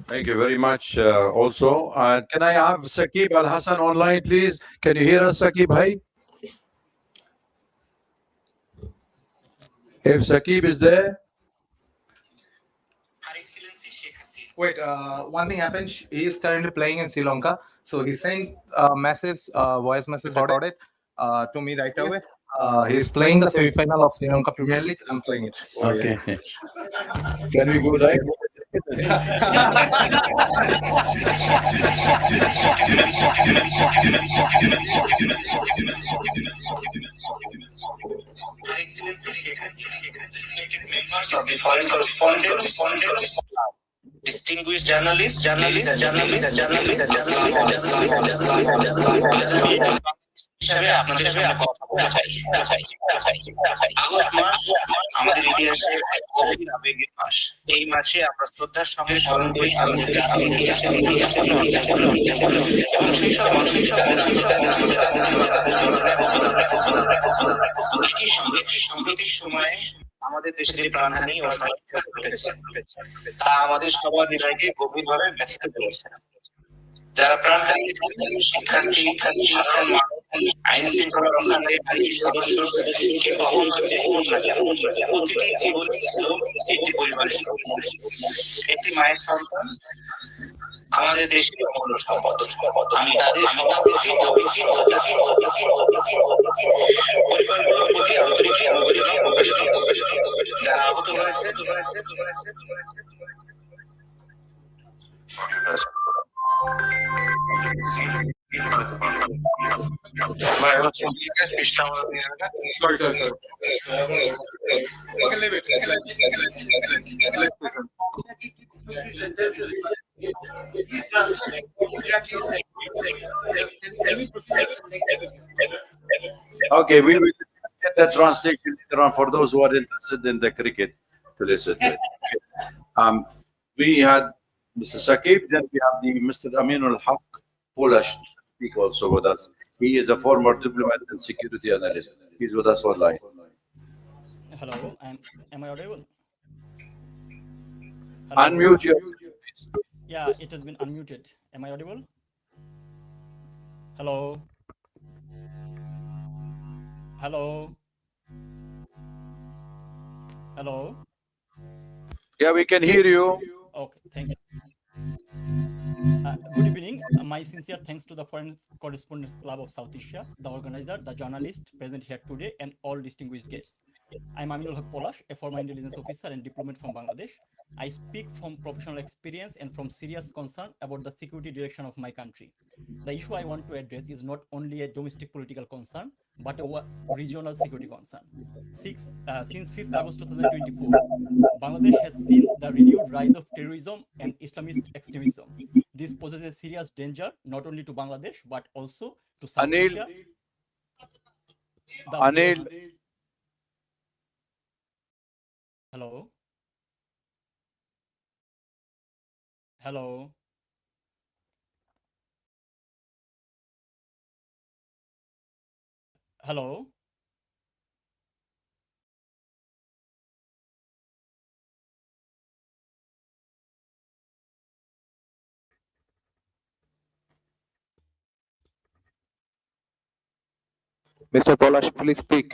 Thank you very much. Also, can I have Saqib Al Hassan online, please? Can you hear us, Saqib? Hi. If Saqib is there, Her Excellency Sheikh Hasina. Wait, one thing happened. He is currently playing in Sri Lanka, so he sent a message, voice message about it, to me right away. He's playing the semi-final of Sri Lanka Premier League. I'm playing it. okay. Can we go live? Her Excellency Sheikh Hasina. Respected members of the foreign correspondents, distinguished journalists, হিসাবে আপনাদের সামনে কথা বলতে চাই। August মাস আমাদের ইতিহাসে এক গভীর আবেগের মাস। এই মাসে আমরা শ্রদ্ধার সঙ্গে স্মরণ করি আমাদের জাতির ইতিহাসের এবং সেই সব মানুষের একই সঙ্গে সাম্প্রতিক সময়ে আমাদের দেশে যে প্রাণহানি ও সহিংসতা ঘটেছে তা আমাদের সবার হৃদয়কে গভীরভাবে ব্যথিত করেছে। যারা প্রাণ হারিয়েছেন শিক্ষার্থী সাধারণ মানুষ, আইন শৃঙ্খলা রক্ষাকারী বাহিনীর সদস্য কিংবা অন্য যে হোক না কেন, প্রতিটি জীবনই ছিল একটি পরিবারের সম্পদ, একটি মায়ের সন্তান, আমাদের দেশের অমূল্য সম্পদ। আমি তাদের সবার প্রতি গভীর শ্রদ্ধা পরিবারগুলোর প্রতি আন্তরিক সমবেদনা প্রকাশ করছি। যারা আহত হয়েছে Sorry. Okay, leave it. Okay, we will get that translation later on for those who are interested in the cricket to listen to it. We had Mr. Saqib, then we have the Mr. Aminul Haq Polish speak also with us. He is a former diplomat and security analyst. He's with us online. Hello, am I audible? Unmute yourself, please. Yeah, it has been unmuted. Am I audible? Hello? Hello? Hello? Yeah, we can hear you. Okay, thank you. Good evening. My sincere thanks to the Foreign Correspondents Club of South Asia, the organizer, the journalist present here today, and all distinguished guests. I'm Aminul Haq Polash, a former intelligence officer and diplomat from Bangladesh. I speak from professional experience and from serious concern about the security direction of my country. The issue I want to address is not only a domestic political concern, but a regional security concern. Since 5th August 2024, Bangladesh has seen the renewed rise of terrorism and Islamist extremism. This poses a serious danger not only to Bangladesh, but also to South Asia. Anil. Hello? Hello? Hello? Mr. Polash, please speak.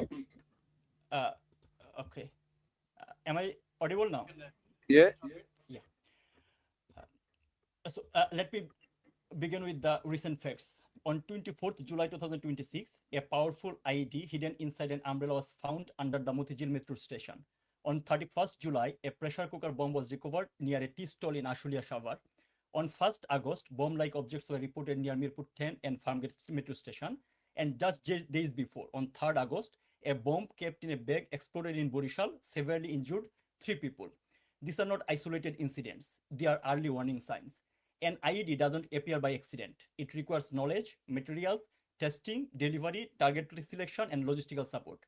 Okay. Am I audible now? Yeah. So let me begin with the recent facts. On 24th July 2026, a powerful IED hidden inside an umbrella was found under the Motijil metro station. On 31st July, a pressure cooker bomb was recovered near a tea stall in Ashulia Shavar. On 1st August, bomb-like objects were reported near Mirpur 10 and Farmgate metro station. And just days before, on 3rd August, a bomb kept in a bag exploded in Borishal, severely injured 3 people. These are not isolated incidents. They are early warning signs. An IED doesn't appear by accident. It requires knowledge, material, testing, delivery, target selection, and logistical support.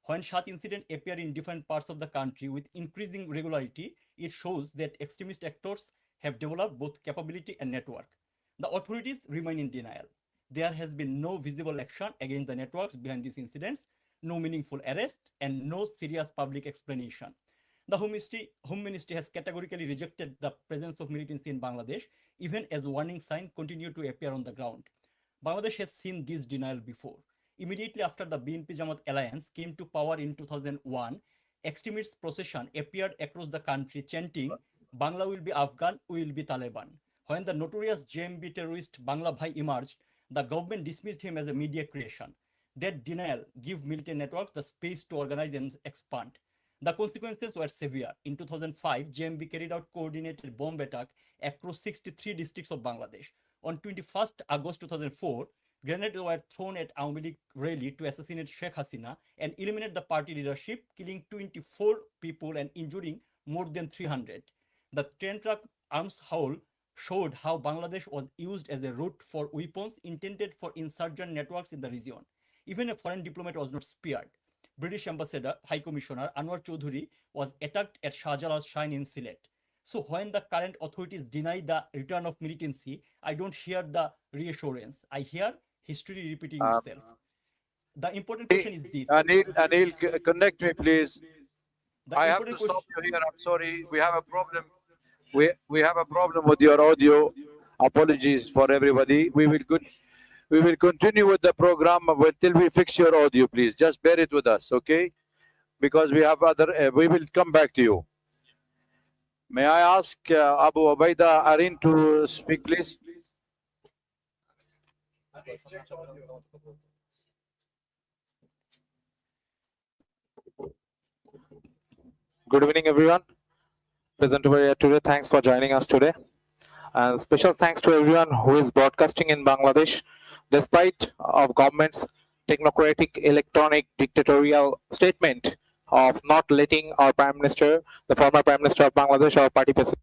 When such incidents appear in different parts of the country with increasing regularity, it shows that extremist actors have developed both capability and network. The authorities remain in denial. There has been no visible action against the networks behind these incidents, no meaningful arrest, and no serious public explanation. The Home Ministry has categorically rejected the presence of militancy in Bangladesh, even as warning signs continue to appear on the ground. Bangladesh has seen this denial before. Immediately after the BNP Jamaat alliance came to power in 2001, extremist procession appeared across the country chanting, Bangla will be Afghan, we will be Taliban. When the notorious JMB terrorist Bangla Bhai emerged, the government dismissed him as a media creation. That denial gave militant networks the space to organize and expand. The consequences were severe. In 2005, JMB carried out coordinated bomb attack across 63 districts of Bangladesh. On 21st August 2004, grenades were thrown at Awami League rally to assassinate Sheikh Hasina and eliminate the party leadership, killing 24 people and injuring more than 300. The 10-truck arms haul showed how Bangladesh was used as a route for weapons intended for insurgent networks in the region. Even a foreign diplomat was not spared. British Ambassador, High Commissioner Anwar Chaudhuri was attacked at Shahjalal's shrine in Sylhet. So when the current authorities deny the return of militancy, I don't hear the reassurance. I hear history repeating itself. The important question is this. Anil, connect me, please. The I have to important stop question- you here. I'm sorry. We have a problem. We have a problem with your audio. Apologies for everybody. We will continue with the program until we fix your audio, please. Just bear it with us, okay? Because we have other. We will come back to you. May I ask Abu Ubaida Arin to speak, please? Good evening, everyone. Present over here today. Thanks for joining us today. And special thanks to everyone who is broadcasting in Bangladesh, despite of government's technocratic electronic dictatorial statement of not letting our Prime Minister, the former Prime Minister of Bangladesh, our party president,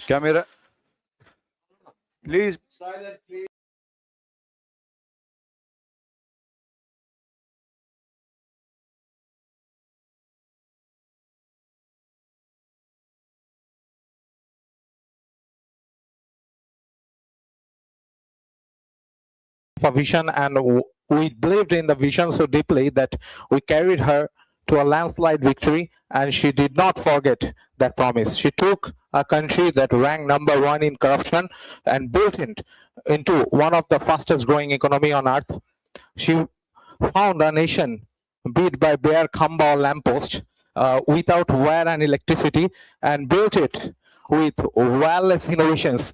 Camera. Please. Silent, please. a vision, and we believed in the vision so deeply that we carried her to a landslide victory, and she did not forget that promise. She took a country that ranked #1 in corruption and built it into one of the fastest growing economy on earth. She found a nation beat by bare khamba or lamppost without wire and electricity, and built it with wireless innovations.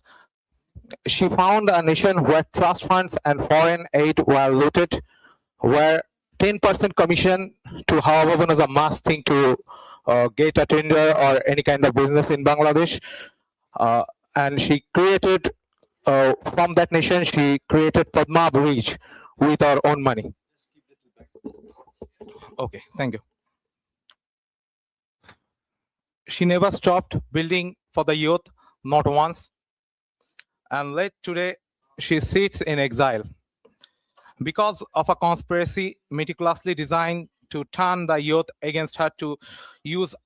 She found a nation where trust funds and foreign aid were looted, where 10% commission to however is a must thing to get a tender or any kind of business in Bangladesh. And she created, from that nation, she created Padma Bridge with her own money. Okay, thank you. She never stopped building for the youth, not once. And late today, she sits in exile because of a conspiracy meticulously designed to turn the youth against her, to use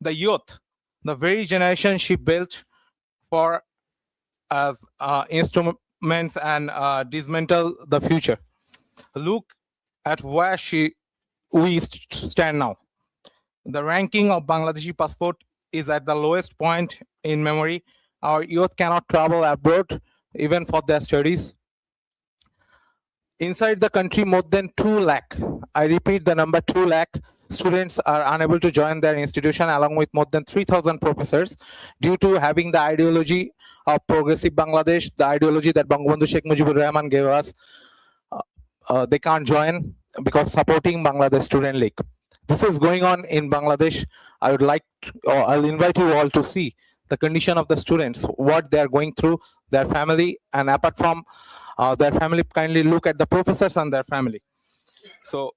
the youth, the very generation she built for as instruments and dismantle the future. Look at where we stand now. The ranking of Bangladeshi passport is at the lowest point in memory. Our youth cannot travel abroad even for their studies. Inside the country, more than 2 lakh, I repeat the number 2 lakh, students are unable to join their institution, along with more than 3,000 professors, due to having the ideology of progressive Bangladesh, the ideology that Bangabandhu Sheikh Mujibur Rahman gave us. They can't join because supporting Bangladesh Student League. This is going on in Bangladesh. I'll invite you all to see the condition of the students, what they are going through, their family, and apart from their family, kindly look at the professors and their family. So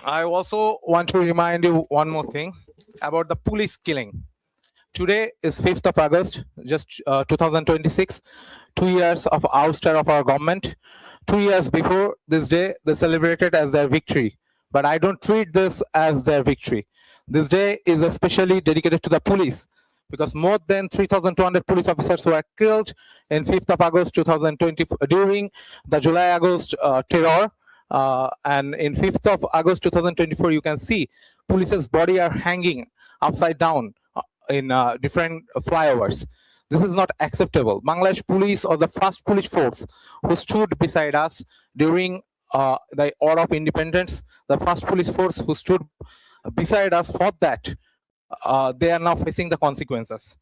I also want to remind you one more thing about the police killing. Today is 5th of August, just 2026, 2 years of ouster of our government. 2 years before this day, they celebrated as their victory. But I don't treat this as their victory. This day is especially dedicated to the police because more than 3,200 police officers were killed in 5th of August 2020 during the July-August terror. And in 5th of August 2024, you can see police's body are hanging upside down in different flyovers. This is not acceptable. Bangladesh police was the first police force who stood beside us during the War of Independence. The first police force who stood beside us for that. They are now facing the consequences.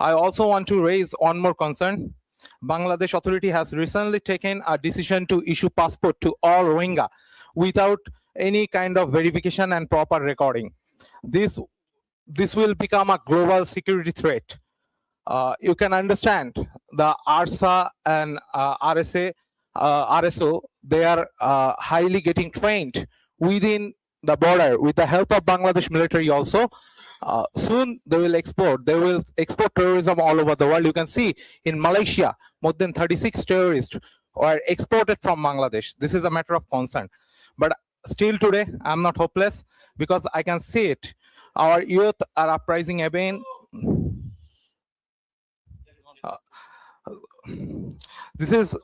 I also want to raise one more concern. Bangladesh authority has recently taken a decision to issue passport to all Rohingya without any kind of verification and proper recording. This will become a global security threat. You can understand the ARSA and RSO, they are highly getting trained within the border with the help of Bangladesh military also. Soon they will export terrorism all over the world. You can see in Malaysia, more than 36 terrorists are exported from Bangladesh. This is a matter of concern. But still today, I'm not hopeless because I can see it. Our youth are uprising again. This is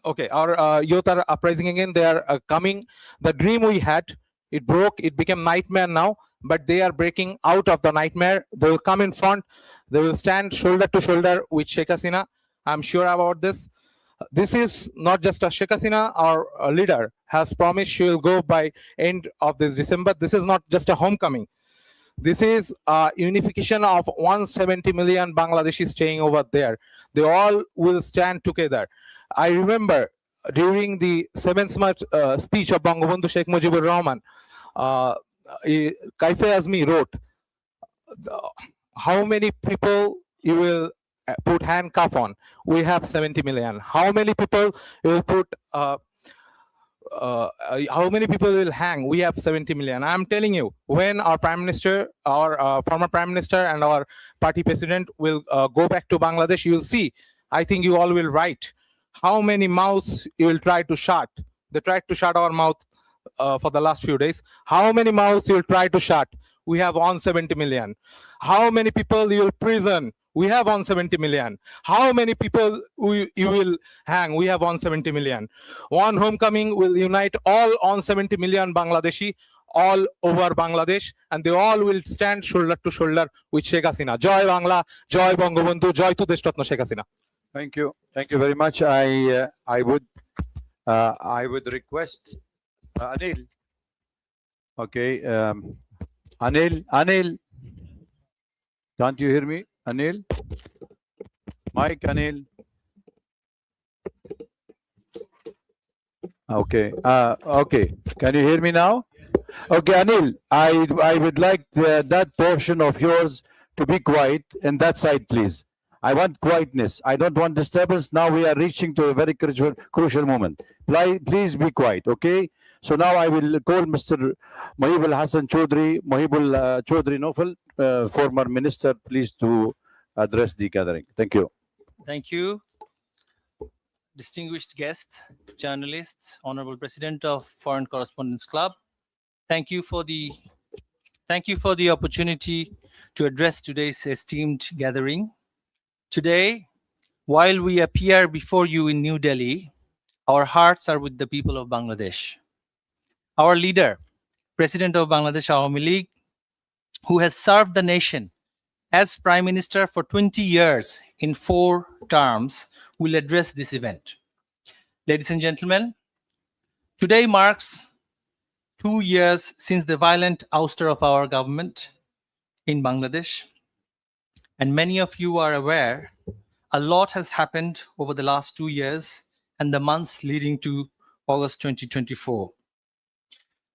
okay. Our youth are uprising again. They are coming. The dream we had, it broke. It became nightmare now. But they are breaking out of the nightmare. They will come in front. They will stand shoulder to shoulder with Sheikh Hasina. I'm sure about this. This is not just a Sheikh Hasina, our leader has promised she will go by end of this December. This is not just a homecoming. This is a unification of 170 million Bangladeshis staying over there. They all will stand together. I remember during the 7th March speech of Bangabandhu Sheikh Mujibur Rahman, Kaife Azmi wrote, how many people you will put handcuff on? We have 70 million. How many people you will put how many people will hang? We have 70 million. I'm telling you, when our prime minister, our former prime minister and our party president will go back to Bangladesh, you will see, I think you all will write how many mouths you will try to shut. They tried to shut our mouth for the last few days. How many mouths you will try to shut? We have 170 million. How many people you will prison? We have 170 million. How many people you will hang? We have 170 million. One homecoming will unite all 170 million Bangladeshi all over Bangladesh, and they all will stand shoulder to shoulder with Sheikh Hasina. Joy Bangla, Joy Bangabandhu, Joy to Deshratna Sheikh Hasina. Thank you very much. I would request Anil. Okay, Anil, can't you hear me? Anil, Mike, Anil. Okay, okay. Can you hear me now? Okay, Anil, I would like that portion of yours to be quiet in that side, please. I want quietness. I don't want disturbance. Now we are reaching to a very crucial moment. Please be quiet, okay? So now I will call Mr. Mohibul Hassan Chaudhry, Mohibul Chaudhry Nofal, former minister, please to address the gathering. Thank you. Thank you. Distinguished guests, journalists, Honorable President of Foreign Correspondents Club, thank you for the opportunity to address today's esteemed gathering. Today, while we appear before you in New Delhi, our hearts are with the people of Bangladesh. Our leader, President of Bangladesh Awami League, who has served the nation as Prime Minister for 20 years in 4 terms, will address this event. Ladies and gentlemen, today marks 2 years since the violent ouster of our government in Bangladesh. And many of you are aware, a lot has happened over the last 2 years and the months leading to August 2024.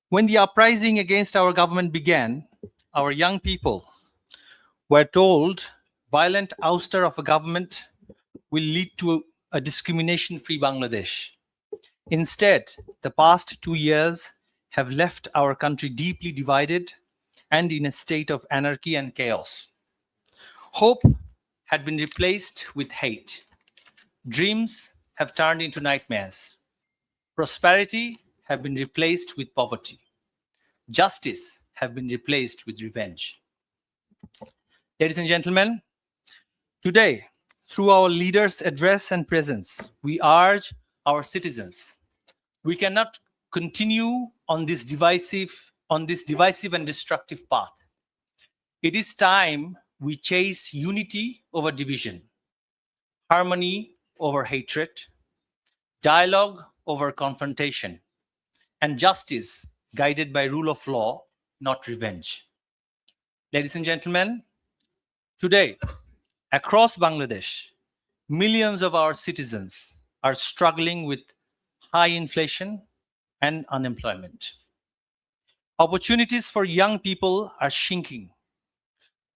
When the uprising against our government began, our young people were told violent ouster of a government will lead to a discrimination-free Bangladesh. Instead, the past 2 years have left our country deeply divided and in a state of anarchy and chaos. Hope had been replaced with hate. Dreams have turned into nightmares. Prosperity have been replaced with poverty. Justice have been replaced with revenge. Ladies and gentlemen, today, through our leaders' address and presence, we urge our citizens, we cannot continue on this divisive and destructive path. It is time we chase unity over division, harmony over hatred, dialogue over confrontation, and justice guided by rule of law, not revenge. Ladies and gentlemen, today, across Bangladesh, millions of our citizens are struggling with high inflation and unemployment. Opportunities for young people are shrinking.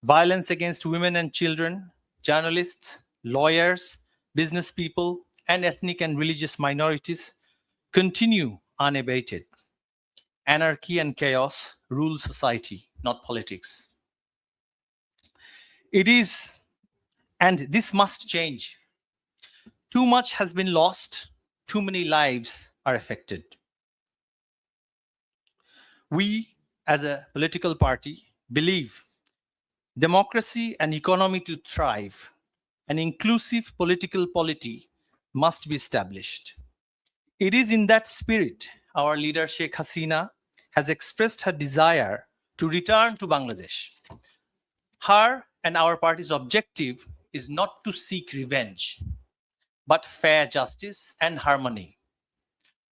Violence against women and children, journalists, lawyers, business people, and ethnic and religious minorities continue unabated. Anarchy and chaos rule society, not politics. It is, and this must change. Too much has been lost, too many lives are affected. We, as a political party, believe democracy and economy to thrive, an inclusive political polity must be established. It is in that spirit our leader Sheikh Hasina has expressed her desire to return to Bangladesh. Her and our party's objective is not to seek revenge, but fair justice and harmony.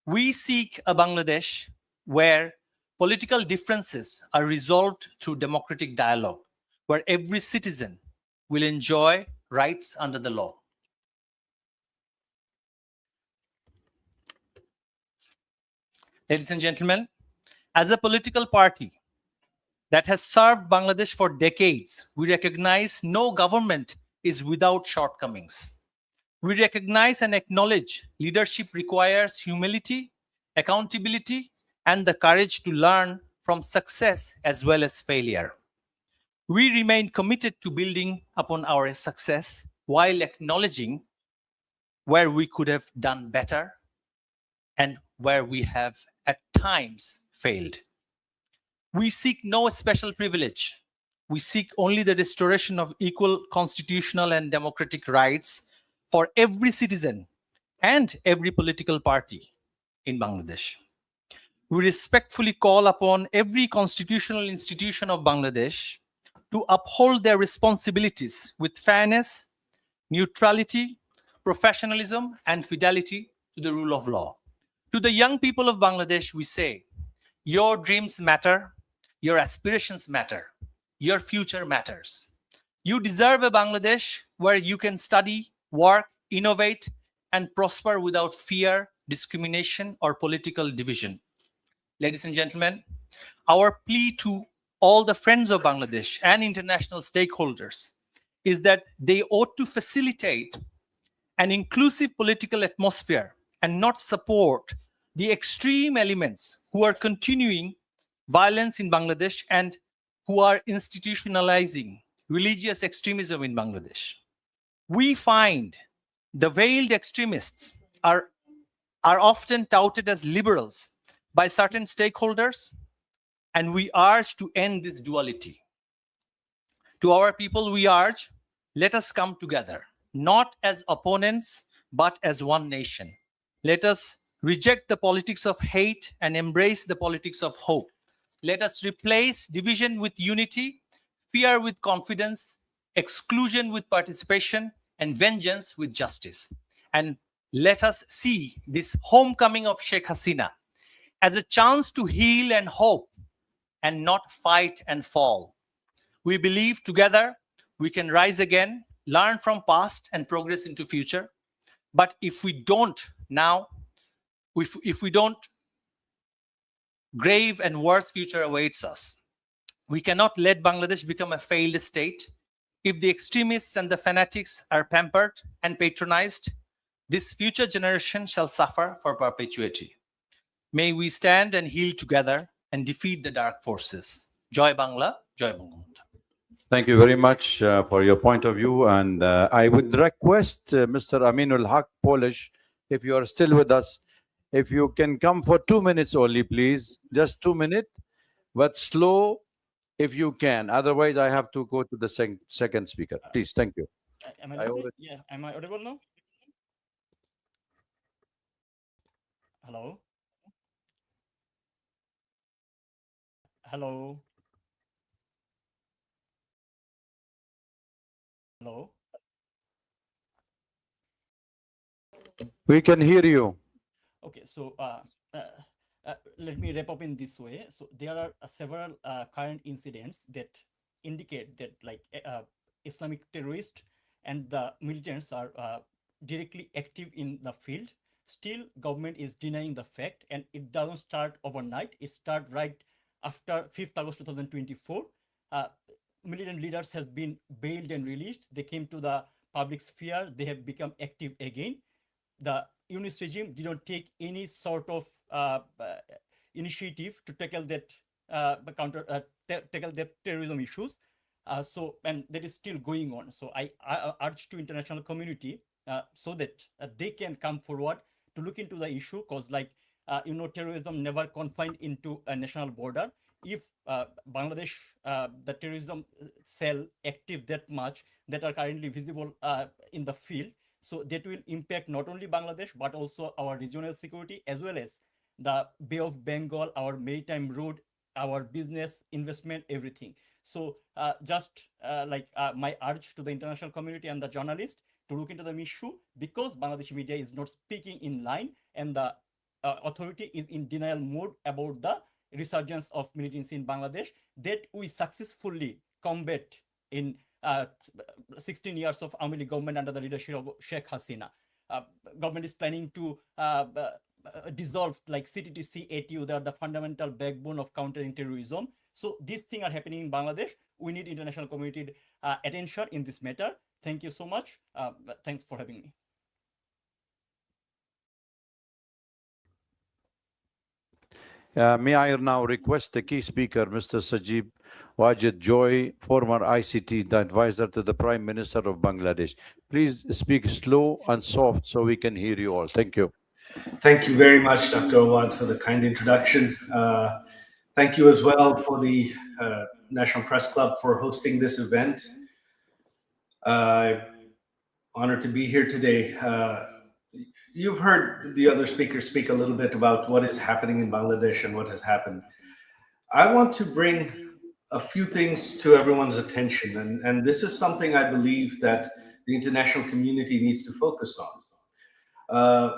We seek a Bangladesh where political differences are resolved through democratic dialogue, where every citizen will enjoy rights under the law. Ladies and gentlemen, as a political party that has served Bangladesh for decades, we recognize no government is without shortcomings. We recognize and acknowledge leadership requires humility, accountability, and the courage to learn from success as well as failure. We remain committed to building upon our success while acknowledging where we could have done better and where we have at times failed. We seek no special privilege. We seek only the restoration of equal constitutional and democratic rights for every citizen and every political party in Bangladesh. We respectfully call upon every constitutional institution of Bangladesh to uphold their responsibilities with fairness, neutrality, professionalism, and fidelity to the rule of law. To the young people of Bangladesh, we say, your dreams matter, your aspirations matter, your future matters. You deserve a Bangladesh where you can study, work, innovate, and prosper without fear, discrimination, or political division. Ladies and gentlemen, our plea to all the friends of Bangladesh and international stakeholders is that they ought to facilitate an inclusive political atmosphere and not support the extreme elements who are continuing violence in Bangladesh and who are institutionalizing religious extremism in Bangladesh. We find the veiled extremists are often touted as liberals by certain stakeholders, and we urge to end this duality. To our people, we urge, let us come together, not as opponents, but as one nation. Let us reject the politics of hate and embrace the politics of hope. Let us replace division with unity, fear with confidence, exclusion with participation, and vengeance with justice. And let us see this homecoming of Sheikh Hasina as a chance to heal and hope and not fight and fall. We believe together we can rise again, learn from past and progress into future. But if we don't now, if we don't, grave and worse future awaits us. We cannot let Bangladesh become a failed state. If the extremists and the fanatics are pampered and patronized, this future generation shall suffer for perpetuity. May we stand and heal together and defeat the dark forces. Joy Bangla, Joy Bangabandhu. Thank you very much for your point of view. And I would request Mr. Aminul Haq, Polish, if you are still with us, if you can come for 2 minutes only, please. Just 2 minutes, but slow if you can. Otherwise, I have to go to the second speaker. Please, thank you. Am I I listening? already- Yeah, am I audible now? Hello? Hello? Hello? We can hear you. Okay, so let me wrap up in this way. So there are several current incidents that indicate that like Islamic terrorists and the militants are directly active in the field. Still, government is denying the fact, and it doesn't start overnight. It starts right after 5th August 2024. Militant leaders has been bailed and released. They came to the public sphere. They have become active again. The UNIS regime didn't take any sort of initiative to tackle that tackle that terrorism issues. And that is still going on. So I urge to international community so that they can come forward to look into the issue, because like terrorism never confined into a national border. If Bangladesh, the terrorism cell active that much that are currently visible in the field, so that will impact not only Bangladesh, but also our regional security, as well as the Bay of Bengal, our maritime road, our business, investment, everything. So my urge to the international community and the journalists to look into the issue, because Bangladeshi media is not speaking in line, and the authority is in denial mode about the resurgence of militancy in Bangladesh that we successfully combat in 16 years of Awami League government under the leadership of Sheikh Hasina. Government is planning to dissolve like CTTC, ATU. They are the fundamental backbone of countering terrorism. So these things are happening in Bangladesh. We need international community attention in this matter. Thank you so much. Thanks for having me. May I now request the key speaker, Mr. Sajib Wajid Joy, former ICT advisor to the Prime Minister of Bangladesh. Please speak slow and soft so we can hear you all. Thank you. Thank you very much, Dr. Awad, for the kind introduction. Thank you as well for the National Press Club for hosting this event. Honored to be here today. You've heard the other speakers speak a little bit about what is happening in Bangladesh and what has happened. I want to bring a few things to everyone's attention, and this is something I believe that the international community needs to focus on.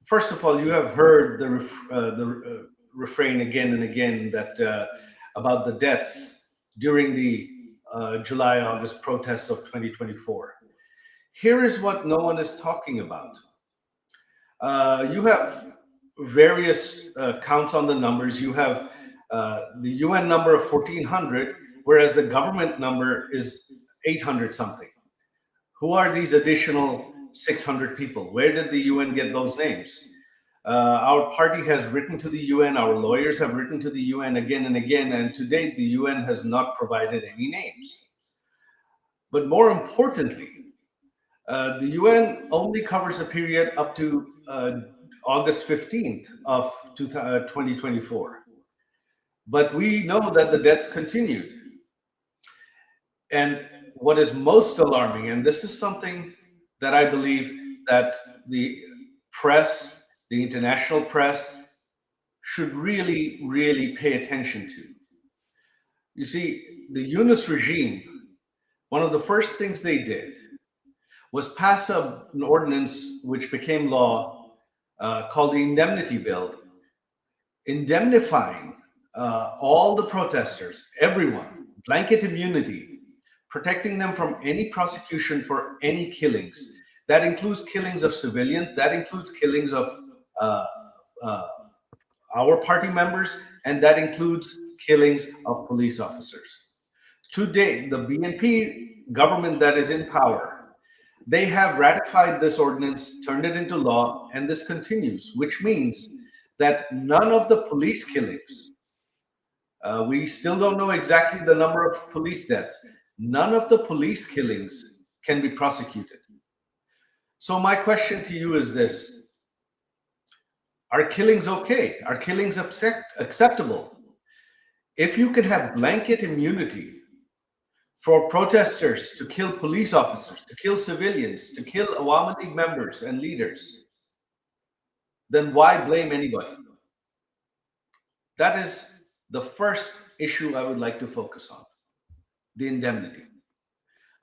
First of all, you have heard the refrain again and again that about the deaths during the July-August protests of 2024. Here is what no one is talking about. You have various counts on the numbers. You have the UN number of 1,400, whereas the government number is 800 something. Who are these additional 600 people? Where did the UN get those names? Our party has written to the UN, our lawyers have written to the UN again and again, and to date the UN has not provided any names. But more importantly, the UN only covers a period up to August 15th of 2024. But we know that the deaths continued. And what is most alarming, and this is something that I believe that the press, the international press, should really, really pay attention to. You see, the Yunus regime, one of the first things they did was pass an ordinance which became law called the Indemnity Bill, indemnifying all the protesters, everyone, blanket immunity, protecting them from any prosecution for any killings. That includes killings of civilians, that includes killings of our party members, and that includes killings of police officers. To date, the BNP government that is in power, they have ratified this ordinance, turned it into law, and this continues, which means that none of the police killings, we still don't know exactly the number of police deaths, none of the police killings can be prosecuted. So my question to you is this: are killings okay? Are killings acceptable? If you can have blanket immunity for protesters to kill police officers, to kill civilians, to kill Awami League members and leaders, then why blame anybody? That is the first issue I would like to focus on, the indemnity.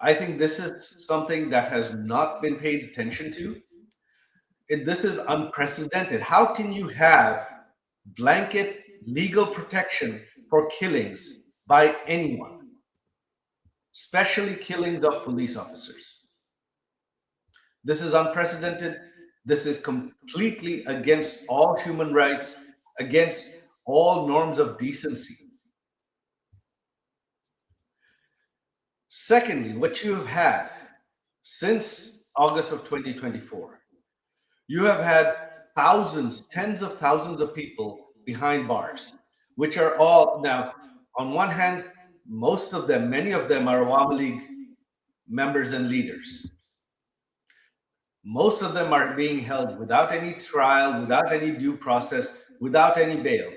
I think this is something that has not been paid attention to. This is unprecedented. How can you have blanket legal protection for killings by anyone, especially killings of police officers? This is unprecedented. This is completely against all human rights, against all norms of decency. Secondly, what you have had since August of 2024, you have had thousands, tens of thousands of people behind bars, which are all now, on one hand, most of them, many of them are Awami League members and leaders. Most of them are being held without any trial, without any due process, without any bail.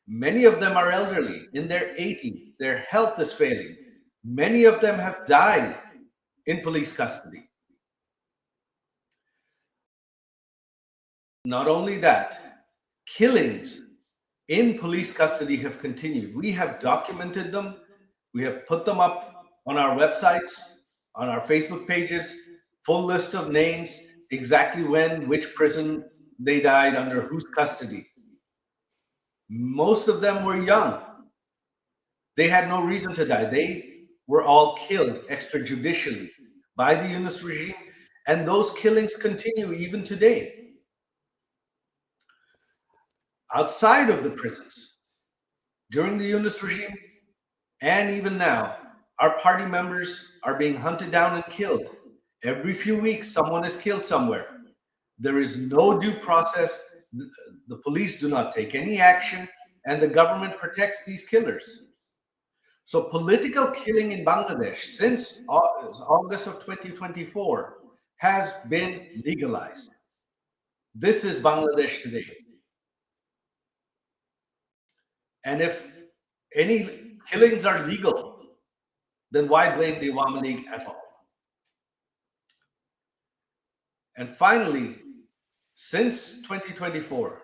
Many of them are elderly, in their 80s. Their health is failing. Many of them have died in police custody. Not only that, killings in police custody have continued. We have documented them. We have put them up on our websites, on our Facebook pages, full list of names, exactly when, which prison they died, under whose custody. Most of them were young. They had no reason to die. They were all killed extrajudicially by the Yunus regime, and those killings continue even today. Outside of the prisons, during the Yunus regime, and even now, our party members are being hunted down and killed. Every few weeks, someone is killed somewhere. There is no due process. The police do not take any action, and the government protects these killers. So political killing in Bangladesh since August of 2024 has been legalized. This is Bangladesh today. And if any killings are legal, then why blame the Awami League at all? And finally, since 2024,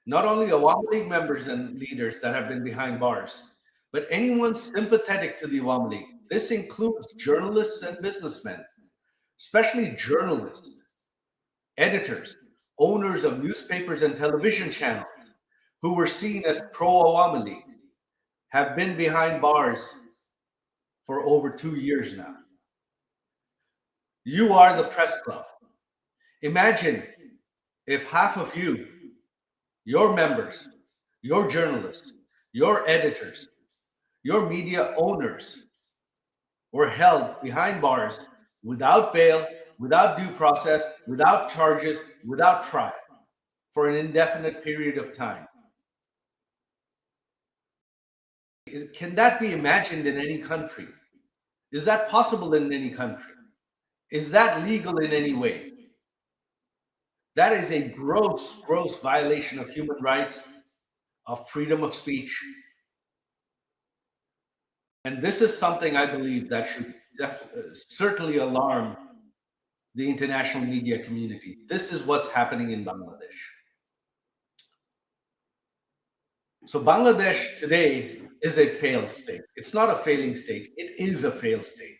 not only Awami League members and leaders that have been behind bars, but anyone sympathetic to the Awami League. This includes journalists and businessmen, especially journalists, editors, owners of newspapers and television channels who were seen as pro-Awami League, have been behind bars for over 2 years now. You are the press club. Imagine if half of you, your members, your journalists, your editors, your media owners were held behind bars without bail, without due process, without charges, without trial for an indefinite period of time. Can that be imagined in any country? Is that possible in any country? Is that legal in any way? That is a gross, gross violation of human rights, of freedom of speech. And this is something I believe that should certainly alarm the international media community. This is what's happening in Bangladesh. So Bangladesh today is a failed state. It's not a failing state. It is a failed state.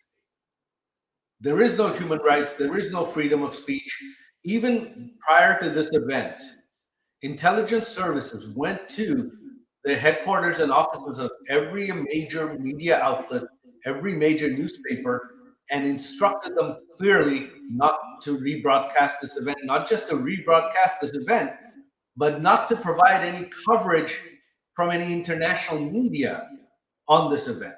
There is no human rights. There is no freedom of speech. Even prior to this event, intelligence services went to the headquarters and offices of every major media outlet, every major newspaper, and instructed them clearly not to rebroadcast this event, not just to rebroadcast this event, but not to provide any coverage from any international media on this event.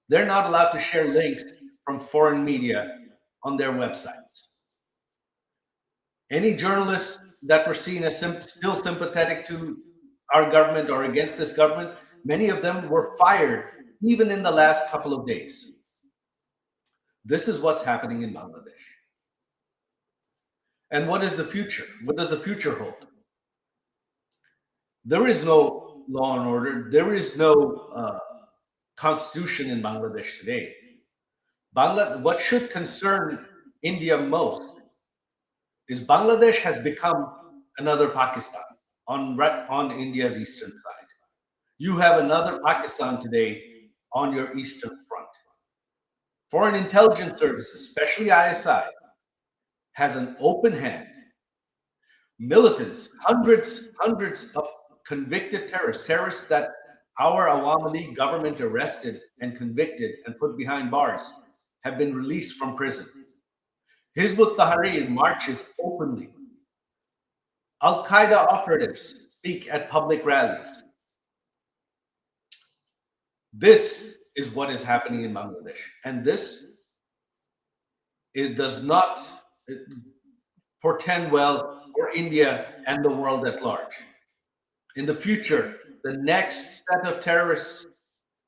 They're not allowed to share links from foreign media on their websites. Any journalists that were seen as still sympathetic to our government or against this government, many of them were fired even in the last couple of days. This is what's happening in Bangladesh. And what is the future? What does the future hold? There is no law and order. There is no constitution in Bangladesh today. What should concern India most is Bangladesh has become another Pakistan on India's eastern side. You have another Pakistan today on your eastern front. Foreign intelligence services, especially ISI, has an open hand. Militants, hundreds of convicted terrorists that our Awami League government arrested and convicted and put behind bars, have been released from prison. Hizb ut-Tahrir marches openly. Al-Qaeda operatives speak at public rallies. This is what is happening in Bangladesh. And this does not portend well for India and the world at large. In the future, the next set of terrorists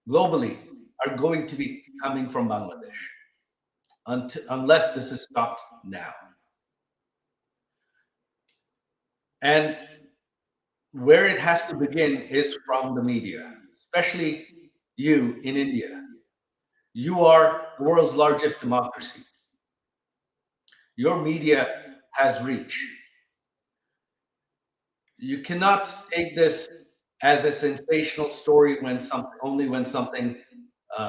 globally are going to be coming from Bangladesh, unless this is stopped now. And where it has to begin is from the media, especially you in India. You are the world's largest democracy. Your media has reach. You cannot take this as a sensational story only when something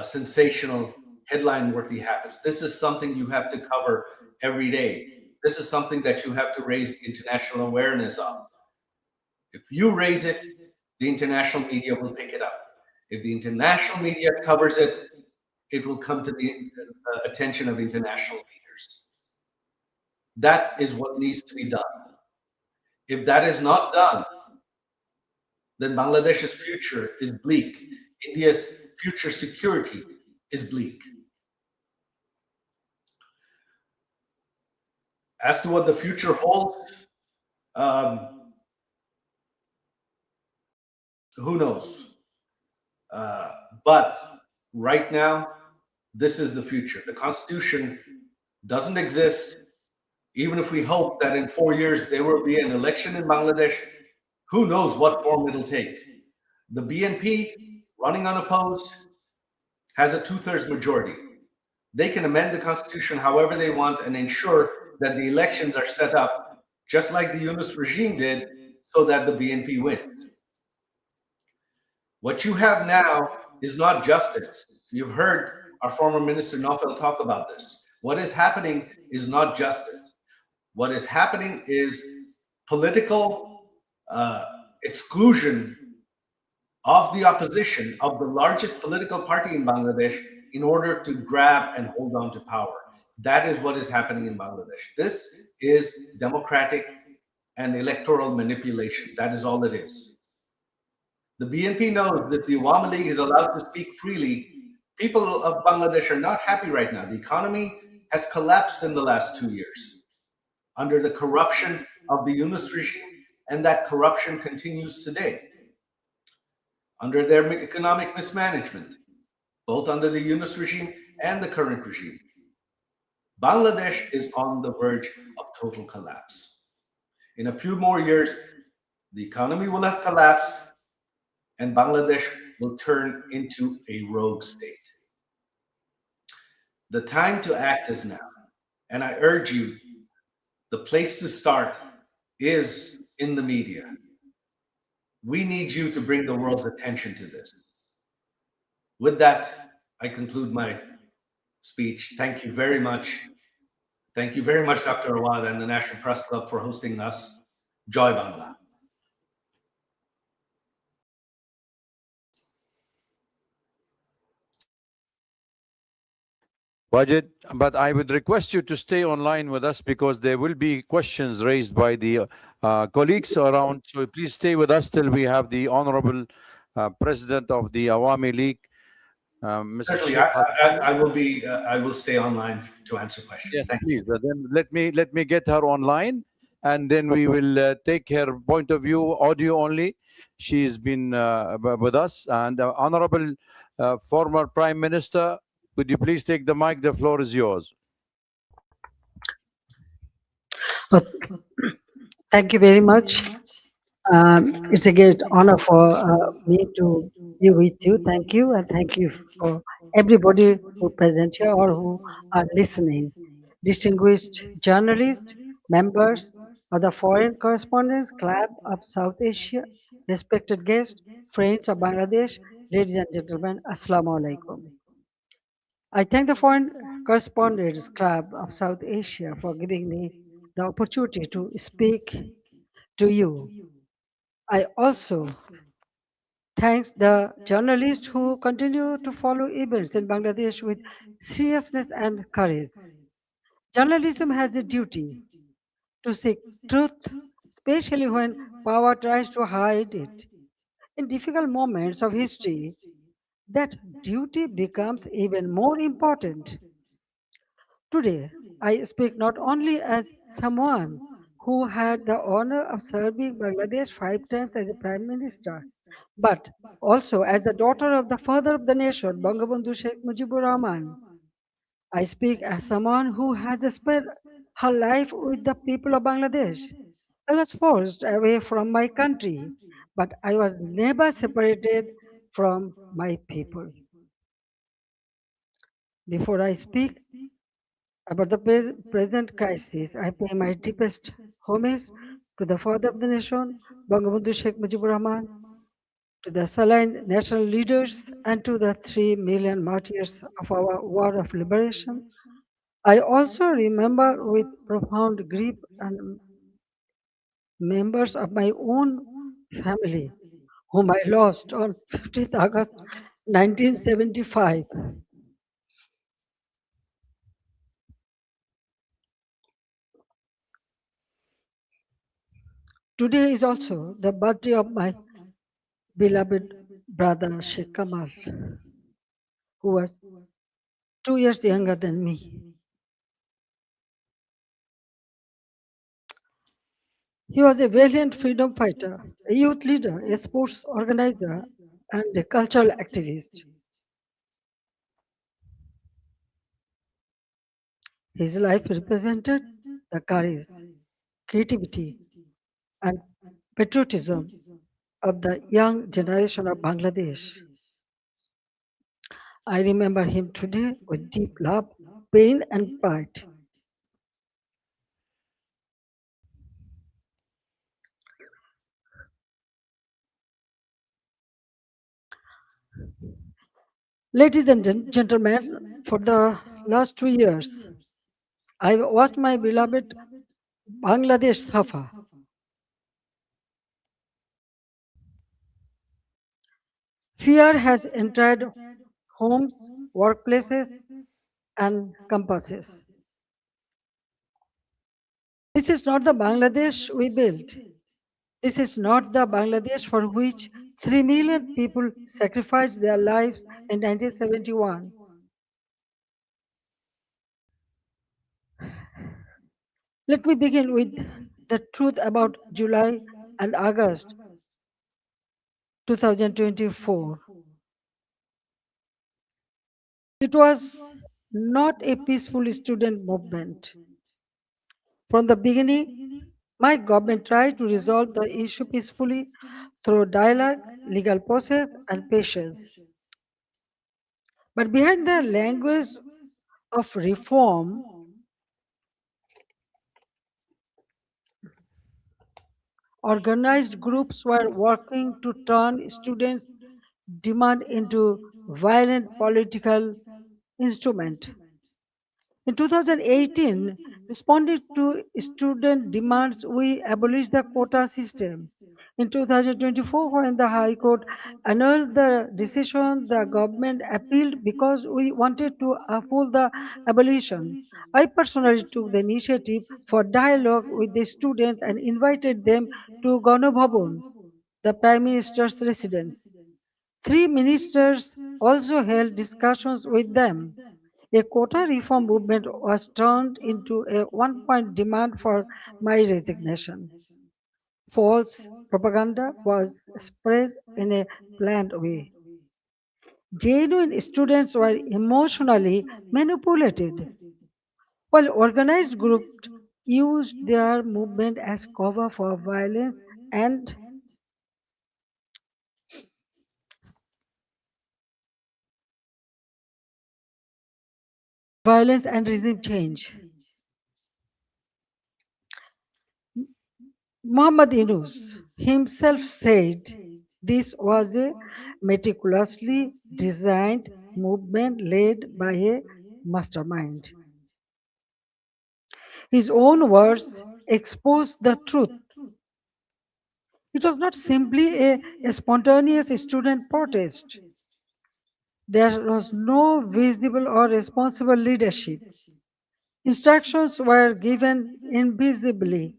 sensational, headline-worthy happens. This is something you have to cover every day. This is something that you have to raise international awareness of. If you raise it, the international media will pick it up. If the international media covers it, it will come to the attention of international leaders. That is what needs to be done. If that is not done, then Bangladesh's future is bleak. India's future security is bleak. As to what the future holds, who knows? But right now, this is the future. The Constitution doesn't exist. Even if we hope that in 4 years there will be an election in Bangladesh, who knows what form it'll take. The BNP, running unopposed, has a 2/3 majority. They can amend the Constitution however they want and ensure that the elections are set up just like the Yunus regime did, so that the BNP wins. What you have now is not justice. You've heard our former Minister Naufel talk about this. What is happening is not justice. What is happening is political exclusion of the opposition, of the largest political party in Bangladesh, in order to grab and hold on to power. That is what is happening in Bangladesh. This is democratic and electoral manipulation. That is all it is. The BNP knows that the Awami League is allowed to speak freely. People of Bangladesh are not happy right now. The economy has collapsed in the last 2 years under the corruption of the Yunus regime, and that corruption continues today under their economic mismanagement, both under the Yunus regime and the current regime. Bangladesh is on the verge of total collapse. In a few more years, the economy will have collapsed and Bangladesh will turn into a rogue state. The time to act is now. And I urge you, the place to start is in the media. We need you to bring the world's attention to this. With that, I conclude my speech. Thank you very much. Thank you very much, Dr. Awad and the National Press Club for hosting us. Joy Bangla. Wajid, but I would request you to stay online with us because there will be questions raised by the colleagues around. So please stay with us till we have the Honorable President of the Awami League, Mr. Certainly, Sheikh. I will stay online to answer questions. Yes, Thank please. Then let me get her online, and then we will take her point of view, audio only. She's been with us, and Honorable former Prime Minister, could you please take the mic? The floor is yours. Thank you very much. It's a great honor for me to be with you. Thank you, and thank you for everybody who present here or who are listening. Distinguished journalists, members of the Foreign Correspondents Club of South Asia, respected guests, friends of Bangladesh, ladies and gentlemen, Assalamu alaikum. I thank the Foreign Correspondents Club of South Asia for giving me the opportunity to speak to you. I also thanks the journalists who continue to follow events in Bangladesh with seriousness and courage. Journalism has a duty to seek truth, especially when power tries to hide it. In difficult moments of history, that duty becomes even more important. Today, I speak not only as someone who had the honor of serving Bangladesh 5 times as a prime minister, but also as the daughter of the father of the nation, Bangabandhu Sheikh Mujibur Rahman. I speak as someone who has spent her life with the people of Bangladesh. I was forced away from my country, but I was never separated from my people. Before I speak about the present crisis, I pay my deepest homage to the father of the nation, Bangabandhu Sheikh Mujibur Rahman, to the Saline national leaders, and to the 3 million martyrs of our war of liberation. I also remember with profound grief and members of my own family whom I lost on 15th August 1975. Today is also the birthday of my beloved brother Sheikh Kamal, who was 2 years younger than me. He was a valiant freedom fighter, a youth leader, a sports organizer, and a cultural activist. His life represented the courage, creativity, and patriotism of the young generation of Bangladesh. I remember him today with deep love, pain, and pride. Ladies and gentlemen, for the last 2 years, I watched my beloved Bangladesh suffer. Fear has entered homes, workplaces, and campuses. This is not the Bangladesh we built. This is not the Bangladesh for which 3 million people sacrificed their lives in 1971. Let me begin with the truth about July and August 2024. It was not a peaceful student movement. From the beginning, my government tried to resolve the issue peacefully through dialogue, legal process, and patience. But behind the language of reform, organized groups were working to turn students' demand into violent political instrument. In 2018, responding to student demands, we abolished the quota system. In 2024, when the High Court annulled the decision, the government appealed because we wanted to uphold the abolition. I personally took the initiative for dialogue with the students and invited them to Ganabhavan, the Prime Minister's residence. 3 ministers also held discussions with them. A quota reform movement was turned into a one-point demand for my resignation. False propaganda was spread in a planned way. Genuine students were emotionally manipulated, while organized groups used their movement as cover for violence and violence and regime change. Muhammad Yunus himself said this was a meticulously designed movement led by a mastermind. His own words expose the truth. It was not simply a spontaneous student protest. There was no visible or responsible leadership. Instructions were given invisibly.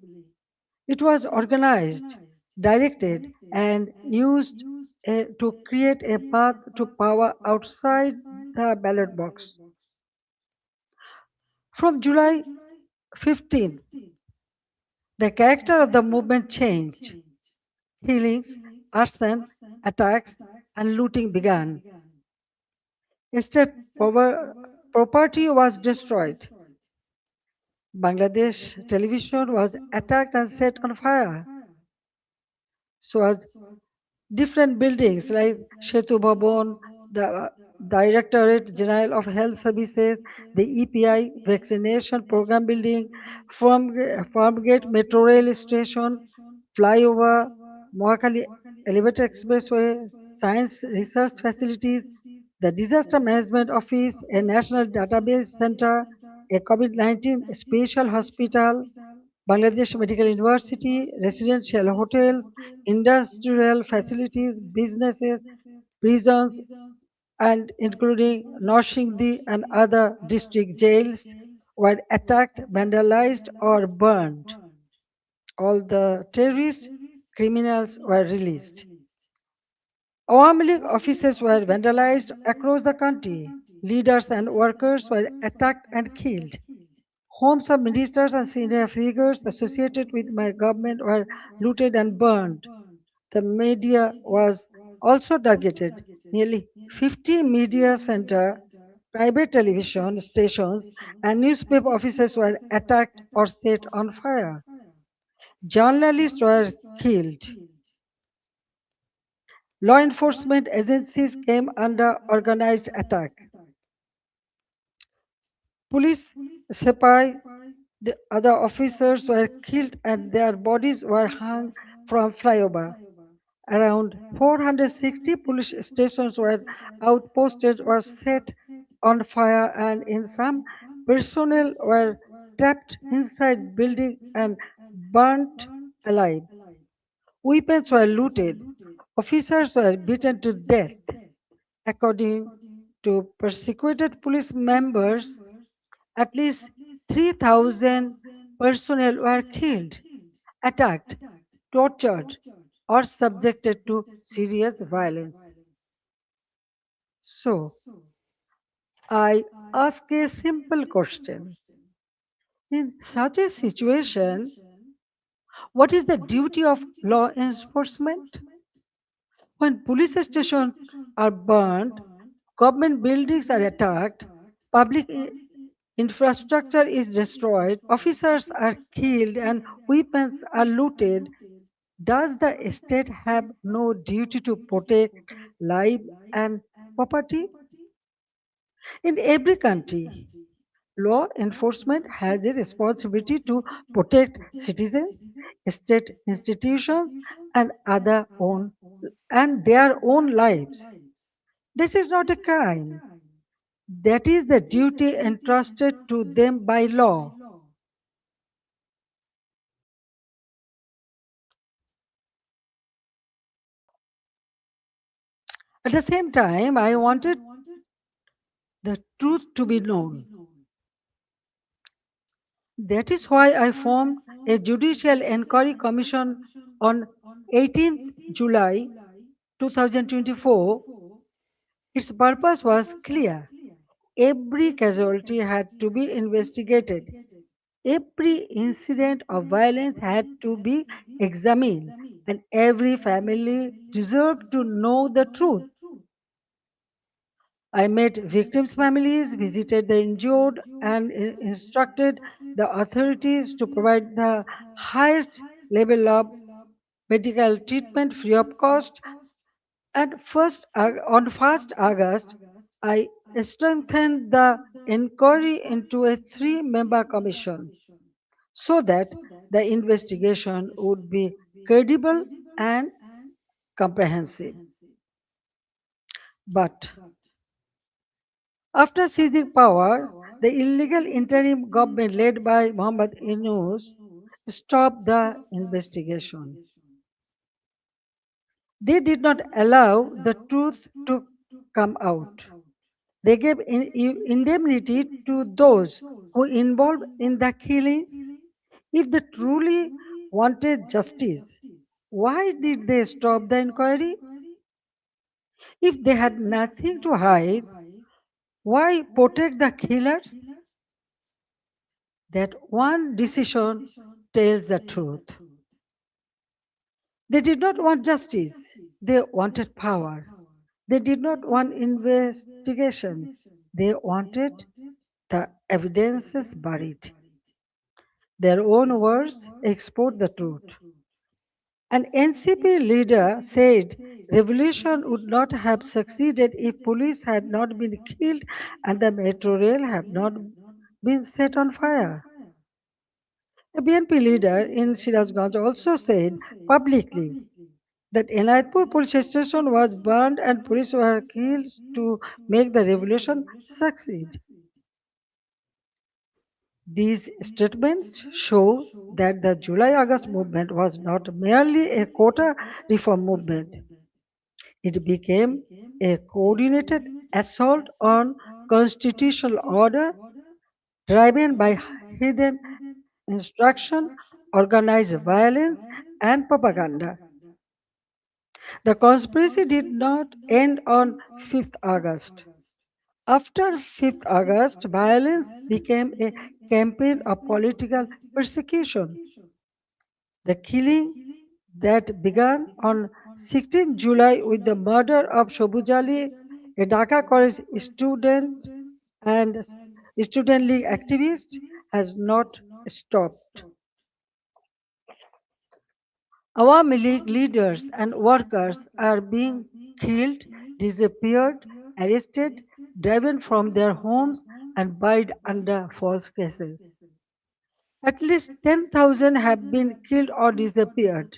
It was organized, directed, and used to create a path to power outside the ballot box. From July 15th, the character of the movement changed. Killings, arson, attacks, and looting began. State property was destroyed. Bangladesh television was attacked and set on fire. So was different buildings like Shetu Bhavan, the Directorate General of Health Services, the EPI vaccination program building, Farmgate Metro Rail Station, flyover, Mohakali Elevator Expressway, science research facilities, the Disaster Management Office, a national database center, a COVID-19 special hospital, Bangladesh Medical University, residential hotels, industrial facilities, businesses, prisons, and including Noshingdi and other district jails were attacked, vandalized, or burned. All the terrorists, criminals were released. Awami League offices were vandalized across the country. Leaders and workers were attacked and killed. Homes of ministers and senior figures associated with my government were looted and burned. The media was also targeted. Nearly 50 media center, private television stations, and newspaper offices were attacked or set on fire. Journalists were killed. Law enforcement agencies came under organized attack. Police, sepai, the other officers were killed and their bodies were hung from flyover. Around 460 police stations were outposted or set on fire, and in some, personnel were trapped inside buildings and burnt alive. Weapons were looted. Officers were beaten to death. According to persecuted police members, at least 3,000 personnel were killed, attacked, tortured, or subjected to serious violence. So, I ask a simple question. In such a situation, what is the duty of law enforcement? When police stations are burned, government buildings are attacked, public infrastructure is destroyed, officers are killed, and weapons are looted, does the state have no duty to protect life and property? In every country, law enforcement has a responsibility to protect citizens, state institutions, and their own lives. This is not a crime. That is the duty entrusted to them by law. At the same time, I wanted the truth to be known. That is why I formed a Judicial Inquiry Commission on 18th July 2024. Its purpose was clear. Every casualty had to be investigated. Every incident of violence had to be examined, and every family deserved to know the truth. I met victims' families, visited the injured, and instructed the authorities to provide the highest level of medical treatment free of cost. And on 1st August, I strengthened the inquiry into a three-member commission so that the investigation would be credible and comprehensive. But after seizing power, the illegal interim government led by Muhammad Yunus stopped the investigation. They did not allow the truth to come out. They gave indemnity to those who involved in the killings. If they truly wanted justice, why did they stop the inquiry? If they had nothing to hide, why protect the killers? That one decision tells the truth. They did not want justice, they wanted power. They did not want investigation, they wanted the evidences buried. Their own words export the truth. An NCP leader said revolution would not have succeeded if police had not been killed and the metro rail had not been set on fire. A BNP leader in Sirazganj also said publicly that Enayatpur police station was burned and police were killed to make the revolution succeed. These statements show that the July-August movement was not merely a quota reform movement. It became a coordinated assault on constitutional order driven by hidden instruction, organized violence, and propaganda. The conspiracy did not end on 5th August. After 5th August, violence became a campaign of political persecution. The killing that began on 16 July with the murder of Shobuz Ali, a Dhaka college student and student league activist, has not stopped. Awami League leaders and workers are being killed, disappeared, arrested, driven from their homes, and buried under false cases. At least 10,000 have been killed or disappeared.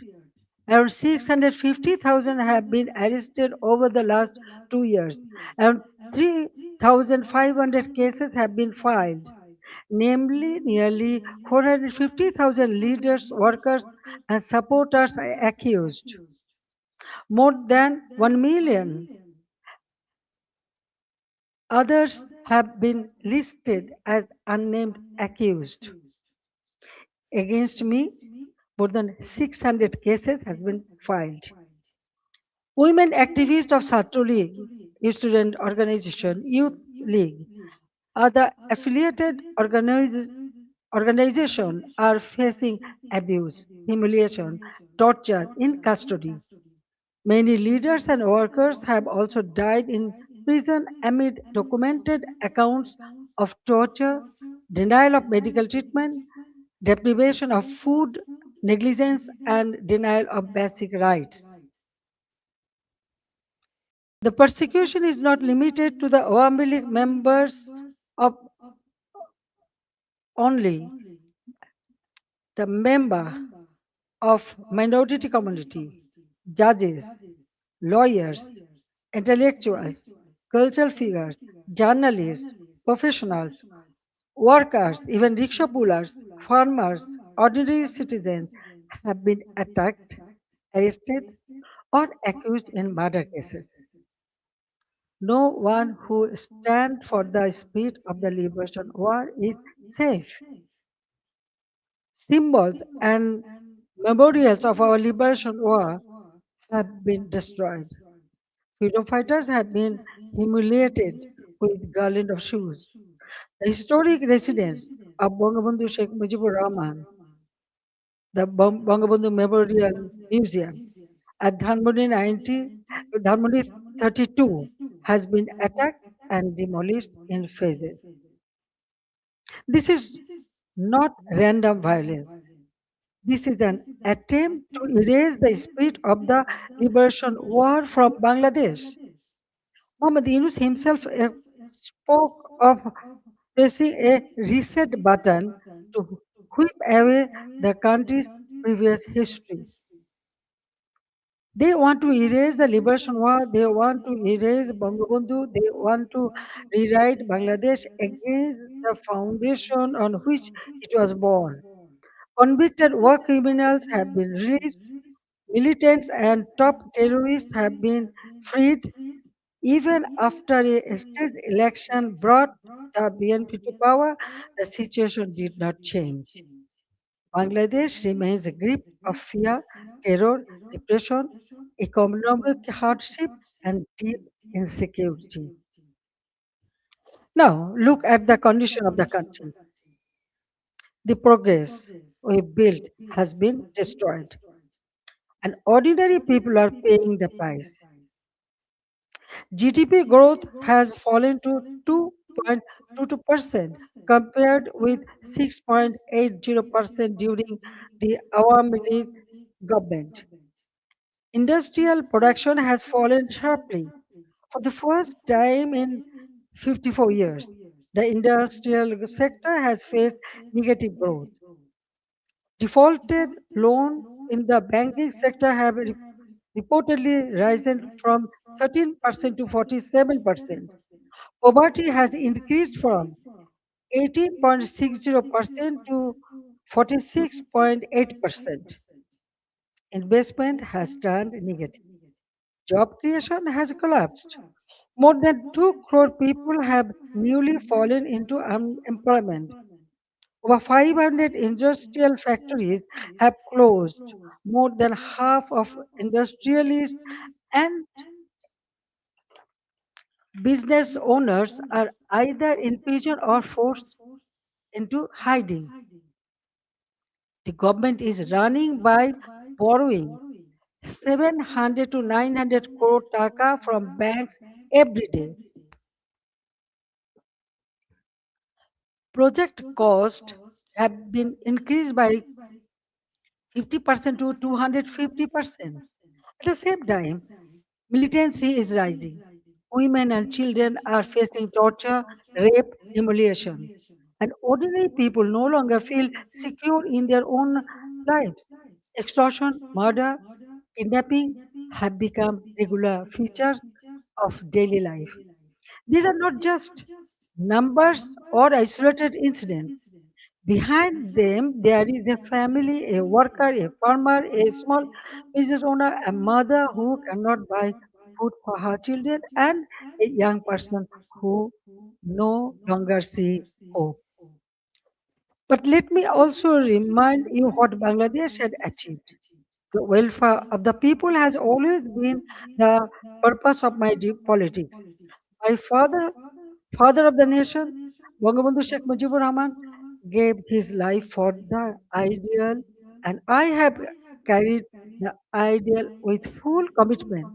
Around 650,000 have been arrested over the last 2 years. Around 3,500 cases have been filed, namely nearly 450,000 leaders, workers, and supporters are accused. More than 1 million others have been listed as unnamed accused. Against me, more than 600 cases has been filed. Women activists of Satru League, student organization, youth league, other affiliated organizations are facing abuse, humiliation, torture in custody. Many leaders and workers have also died in prison amid documented accounts of torture, denial of medical treatment, deprivation of food, negligence, and denial of basic rights. The persecution is not limited to the Awami League members of only. The member of minority community, judges, lawyers, intellectuals, cultural figures, journalists, professionals, workers, even rickshaw pullers, farmers, ordinary citizens have been attacked, arrested, or accused in murder cases. No one who stands for the spirit of the liberation war is safe. Symbols and memorials of our liberation war have been destroyed. Freedom fighters have been humiliated with garland of shoes. The historic residence of Bangabandhu Sheikh Mujibur Rahman, the Bangabandhu Memorial Museum at Dhanmondi 32 has been attacked and demolished in phases. This is not random violence. This is an attempt to erase the spirit of the liberation war from Bangladesh. Muhammad Yunus himself spoke of pressing a reset button to whip away the country's previous history. They want to erase the liberation war, they want to erase Bangabandhu, they want to rewrite Bangladesh against the foundation on which it was born. Convicted war criminals have been released, militants and top terrorists have been freed. Even after a state election brought the BNP to power, the situation did not change. Bangladesh remains a grip of fear, terror, repression, economic hardship, and deep insecurity. Now, look at the condition of the country. The progress we built has been destroyed, and ordinary people are paying the price. GDP growth has fallen to 2.22% compared with 6.80% during the Awami League government. Industrial production has fallen sharply. For the first time in 54 years, the industrial sector has faced negative growth. Defaulted loan in the banking sector have reportedly risen from 13% to 47%. Poverty has increased from 18.60% to 46.8%. Investment has turned negative. Job creation has collapsed. More than 2 crore people have newly fallen into unemployment. Over 500 industrial factories have closed. More than half of industrialists and business owners are either in prison or forced into hiding. The government is running by borrowing 700 to 900 crore taka from banks every day. Project costs have been increased by 50% to 250%. At the same time, militancy is rising. Women and children are facing torture, rape, humiliation. And ordinary people no longer feel secure in their own lives. Extortion, murder, kidnapping have become regular features of daily life. These are not just numbers or isolated incidents. Behind them, there is a family, a worker, a farmer, a small business owner, a mother who cannot buy food for her children, and a young person who no longer see hope. But let me also remind you what Bangladesh had achieved. The welfare of the people has always been the purpose of my deep politics. My father of the nation, Bangabandhu Sheikh Mujibur Rahman, gave his life for the ideal, and I have carried the ideal with full commitment.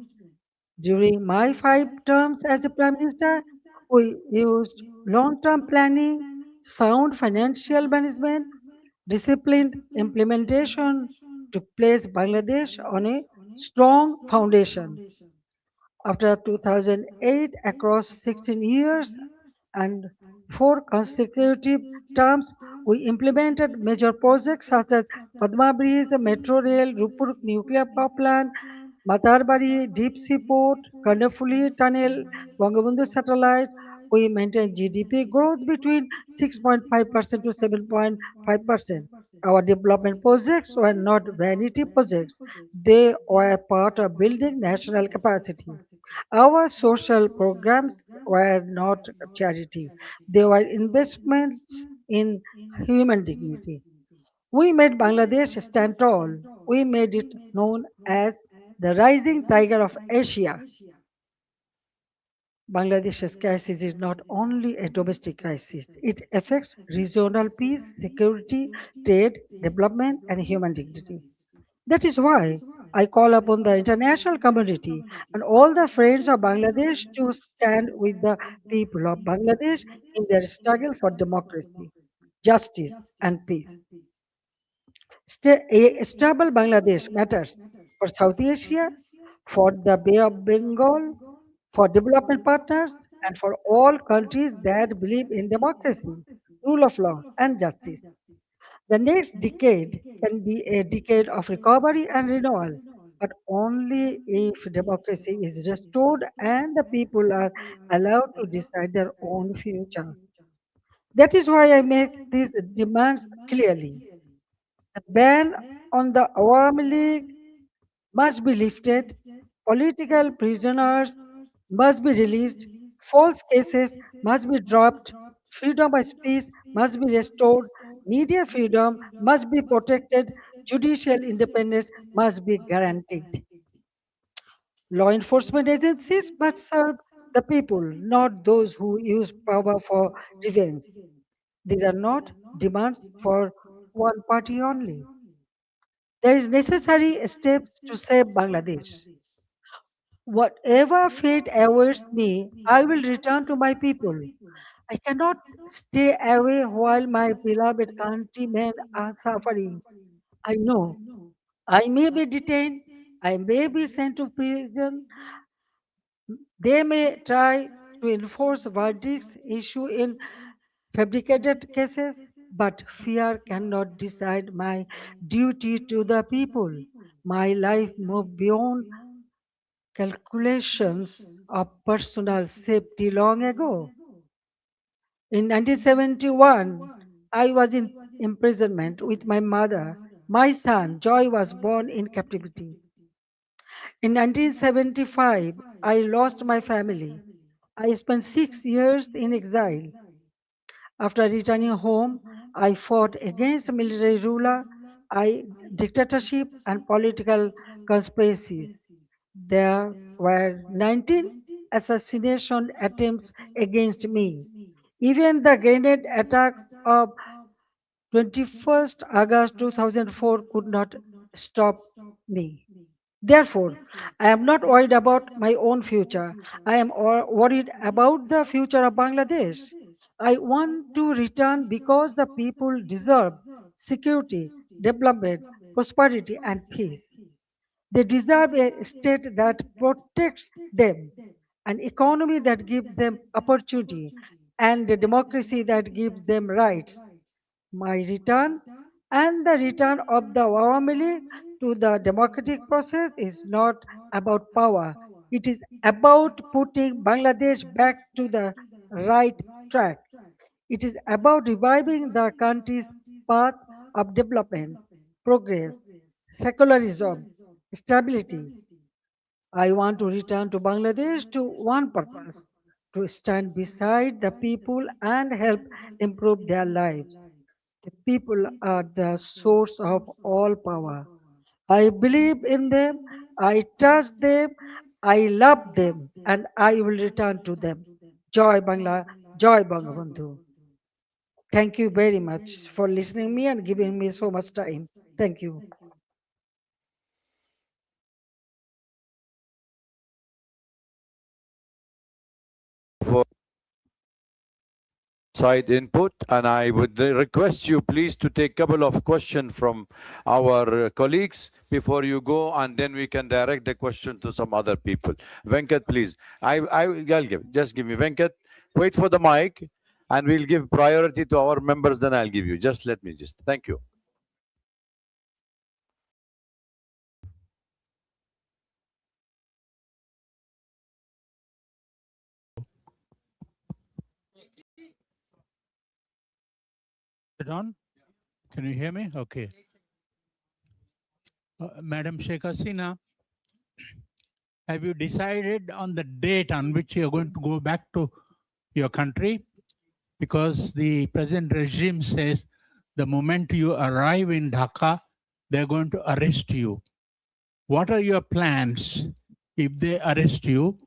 During my 5 terms as a Prime Minister, we used long term planning, sound financial management, disciplined implementation to place Bangladesh on a strong foundation. After 2008, across 16 years and 4 consecutive terms, we implemented major projects such as Padma Bridge, Metro Rail, Rupur Nuclear Power Plant, Matarbari Deep Sea Port, Kandapuli Tunnel, Bangabandhu Satellite. We maintained GDP growth between 6.5% to 7.5%. Our development projects were not vanity projects. They were part of building national capacity. Our social programs were not charity, they were investments in human dignity. We made Bangladesh stand tall. We made it known as the rising tiger of Asia. Bangladesh's crisis is not only a domestic crisis, it affects regional peace, security, trade, development, and human dignity. That is why I call upon the international community and all the friends of Bangladesh to stand with the people of Bangladesh in their struggle for democracy, justice, and peace. A stable Bangladesh matters for South Asia, for the Bay of Bengal, for development partners, and for all countries that believe in democracy, rule of law, and justice. The next decade can be a decade of recovery and renewal, but only if democracy is restored and the people are allowed to decide their own future. That is why I make these demands clearly. The ban on the Awami League must be lifted, political prisoners must be released, false cases must be dropped, freedom of speech must be restored, media freedom must be protected, judicial independence must be guaranteed. Law enforcement agencies must serve the people, not those who use power for revenge. These are not demands for one party only. There is necessary steps to save Bangladesh. Whatever fate awaits me, I will return to my people. I cannot stay away while my beloved countrymen are suffering. I know I may be detained, I may be sent to prison, they may try to enforce verdicts issued in fabricated cases, but fear cannot decide my duty to the people. My life moved beyond calculations of personal safety long ago. In 1971, I was in imprisonment with my mother. My son, Joy, was born in captivity. In 1975, I lost my family. I spent 6 years in exile. After returning home, I fought against military ruler, dictatorship, and political conspiracies. There were 19 assassination attempts against me. Even the grenade attack of 21st August 2004 could not stop me. Therefore, I am not worried about my own future. I am worried about the future of Bangladesh. I want to return because the people deserve security, development, prosperity, and peace. They deserve a state that protects them, an economy that gives them opportunity, and a democracy that gives them rights. My return and the return of the Awami League to the democratic process is not about power. It is about putting Bangladesh back to the right track. It is about reviving the country's path of development, progress, secularism, stability. I want to return to Bangladesh to one purpose, to stand beside the people and help improve their lives. The people are the source of all power. I believe in them, I trust them, I love them, and I will return to them. Joy Bangla, Joy Bangabandhu. Thank you very much for listening me and giving me so much time. Thank you. For side input, and I would request you please to take a couple of questions from our colleagues before you go, and then we can direct the question to some other people. Venkat, please. I'll give me Venkat. Wait for the mic, and we'll give priority to our members. Then I'll give you. Just let me thank you. Is it on? Can you hear me? Okay. Madam Sheikh Hasina, have you decided on the date on which you're going to go back to your country? Because the present regime says the moment you arrive in Dhaka, they're going to arrest you. What are your plans if they arrest you?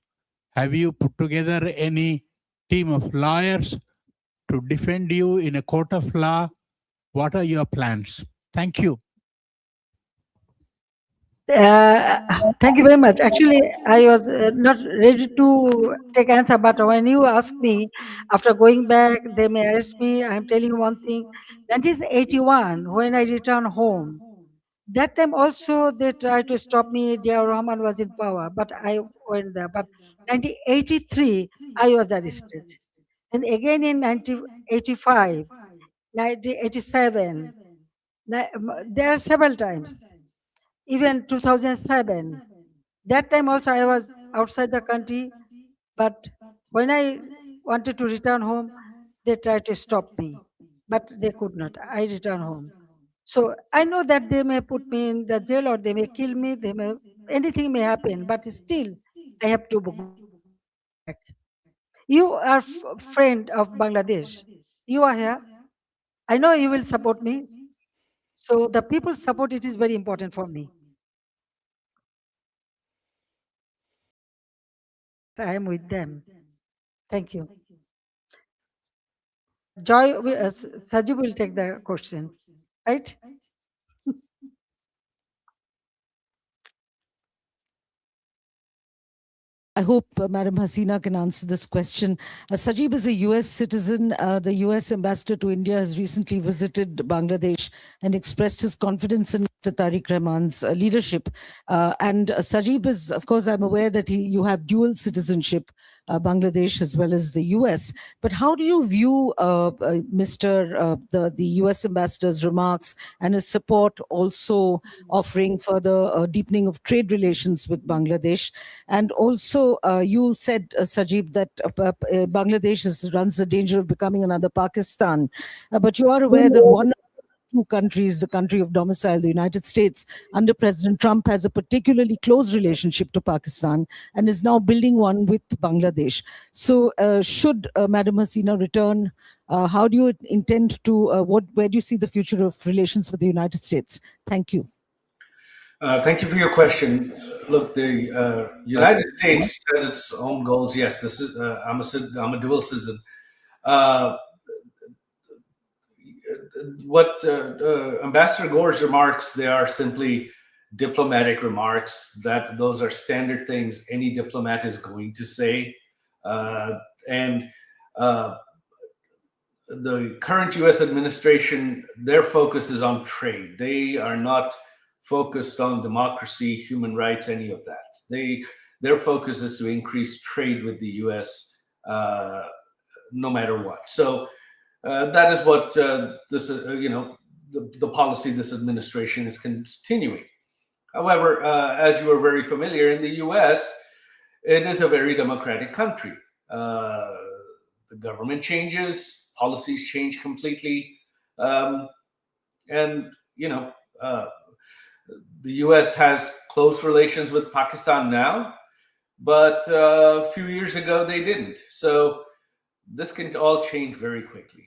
Have you put together any team of lawyers to defend you in a court of law? What are your plans? Thank you. Thank you very much. Actually, I was not ready to take answer, but when you ask me, after going back, they may arrest me. I'm telling you one thing. 1981, when I returned home, That time also they tried to stop me. Dia Rahman was in power, but I went there. But 1983, I was arrested. And again in 1985, 1987, there are several times. Even 2007, that time also I was outside the country. But when I wanted to return home, they tried to stop me, but they could not. I returned home. So I know that they may put me in the jail or they may kill me. They may anything may happen, but still I have to go back. You are friend of Bangladesh. You are here. I know you will support me. So the people's support it is very important for me. I am with them. Thank you. Joy, Sajib will take the question, right? I hope Madam Hasina can answer this question. Sajib is a US citizen. The US ambassador to India has recently visited Bangladesh and expressed his confidence in Mr. Tariq Rahman's leadership. And Sajib is, of course, I'm aware that you have dual citizenship, Bangladesh as well as the US. But how do you view the US ambassador's remarks and his support also offering further deepening of trade relations with Bangladesh? And also, you said, Sajib, that Bangladesh runs the danger of becoming another Pakistan. But you are aware that one of the two countries, the country of domicile, the United States, under President Trump, has a particularly close relationship to Pakistan and is now building one with Bangladesh. So should Madam Hasina return, how do you intend to, where do you see the future of relations with the United States? Thank you. Thank you for your question. Look, the United States has its own goals. Yes, this is I'm a dual citizen. What Ambassador Gore's remarks, they are simply diplomatic remarks. That those are standard things any diplomat is going to say, and the current U.S. administration, their focus is on trade. They are not focused on democracy, human rights, any of that. Their focus is to increase trade with the U.S. No matter what. So that is what this, the policy this administration is continuing. However, as you are very familiar, in the U.S., it is a very democratic country. The government changes, policies change completely, and the U.S. has close relations with Pakistan now, but a few years ago they didn't. So this can all change very quickly.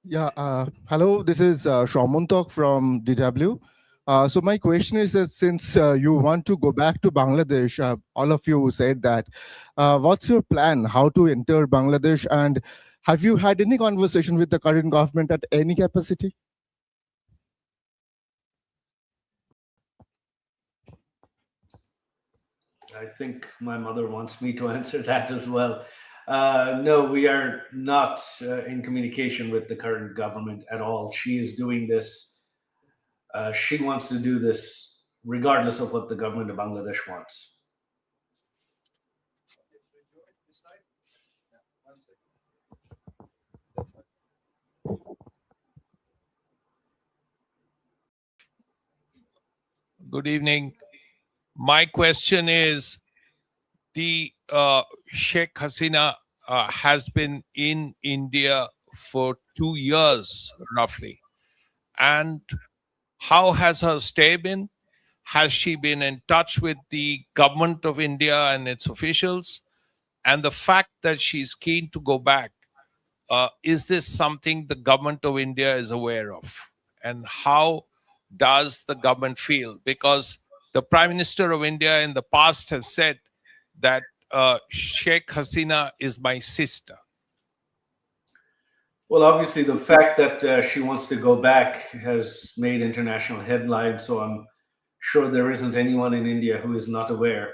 Yeah, hello, this is Shaumuntok from DW. So my question is that since you want to go back to Bangladesh, all of you said that, what's your plan, how to enter Bangladesh, and have you had any conversation with the current government at any capacity? I think my mother wants me to answer that as well. No, we are not in communication with the current government at all. She is doing this. She wants to do this regardless of what the government of Bangladesh wants. Good evening. My question is, the Sheikh Hasina has been in India for 2 years, roughly. And how has her stay been? Has she been in touch with the government of India and its officials? And the fact that she's keen to go back, is this something the government of India is aware of? And how does the government feel? Because the Prime Minister of India in the past has said that Sheikh Hasina is my sister. Well, obviously, the fact that she wants to go back has made international headlines, so I'm sure there isn't anyone in India who is not aware.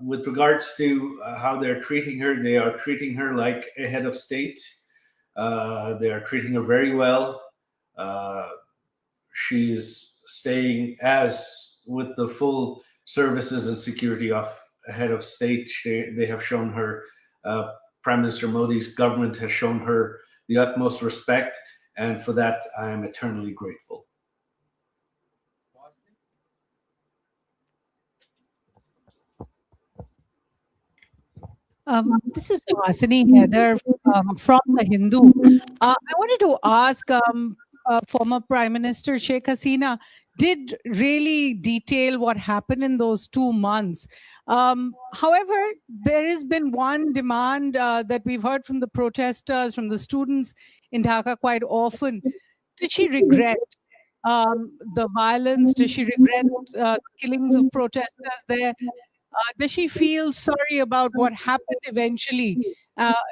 With regards to how they're treating her, they are treating her like a head of state. They are treating her very well. She is staying as with the full services and security of a head of state. They have shown her, Prime Minister Modi's government has shown her the utmost respect, and for that I am eternally grateful. This is Wasini Heather from The Hindu. I wanted to ask former Prime Minister Sheikh Hasina did really detail what happened in those 2 months. However, there has been one demand that we've heard from the protesters, from the students in Dhaka quite often. Did she regret the violence? Does she regret the killings of protesters there? Does she feel sorry about what happened eventually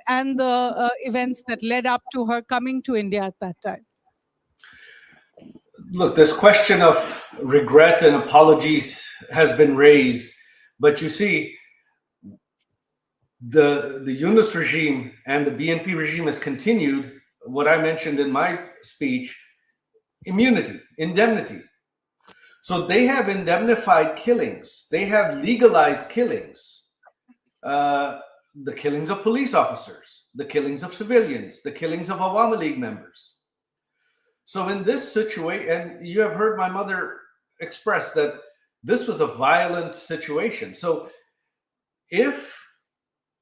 and the events that led up to her coming to India at that time? Look, this question of regret and apologies has been raised, but you see, the Yunus regime and the BNP regime has continued what I mentioned in my speech: immunity, indemnity. So they have indemnified killings. They have legalized killings. The killings of police officers, the killings of civilians, the killings of Awami League members. So in this situation, and you have heard my mother express that this was a violent situation. So if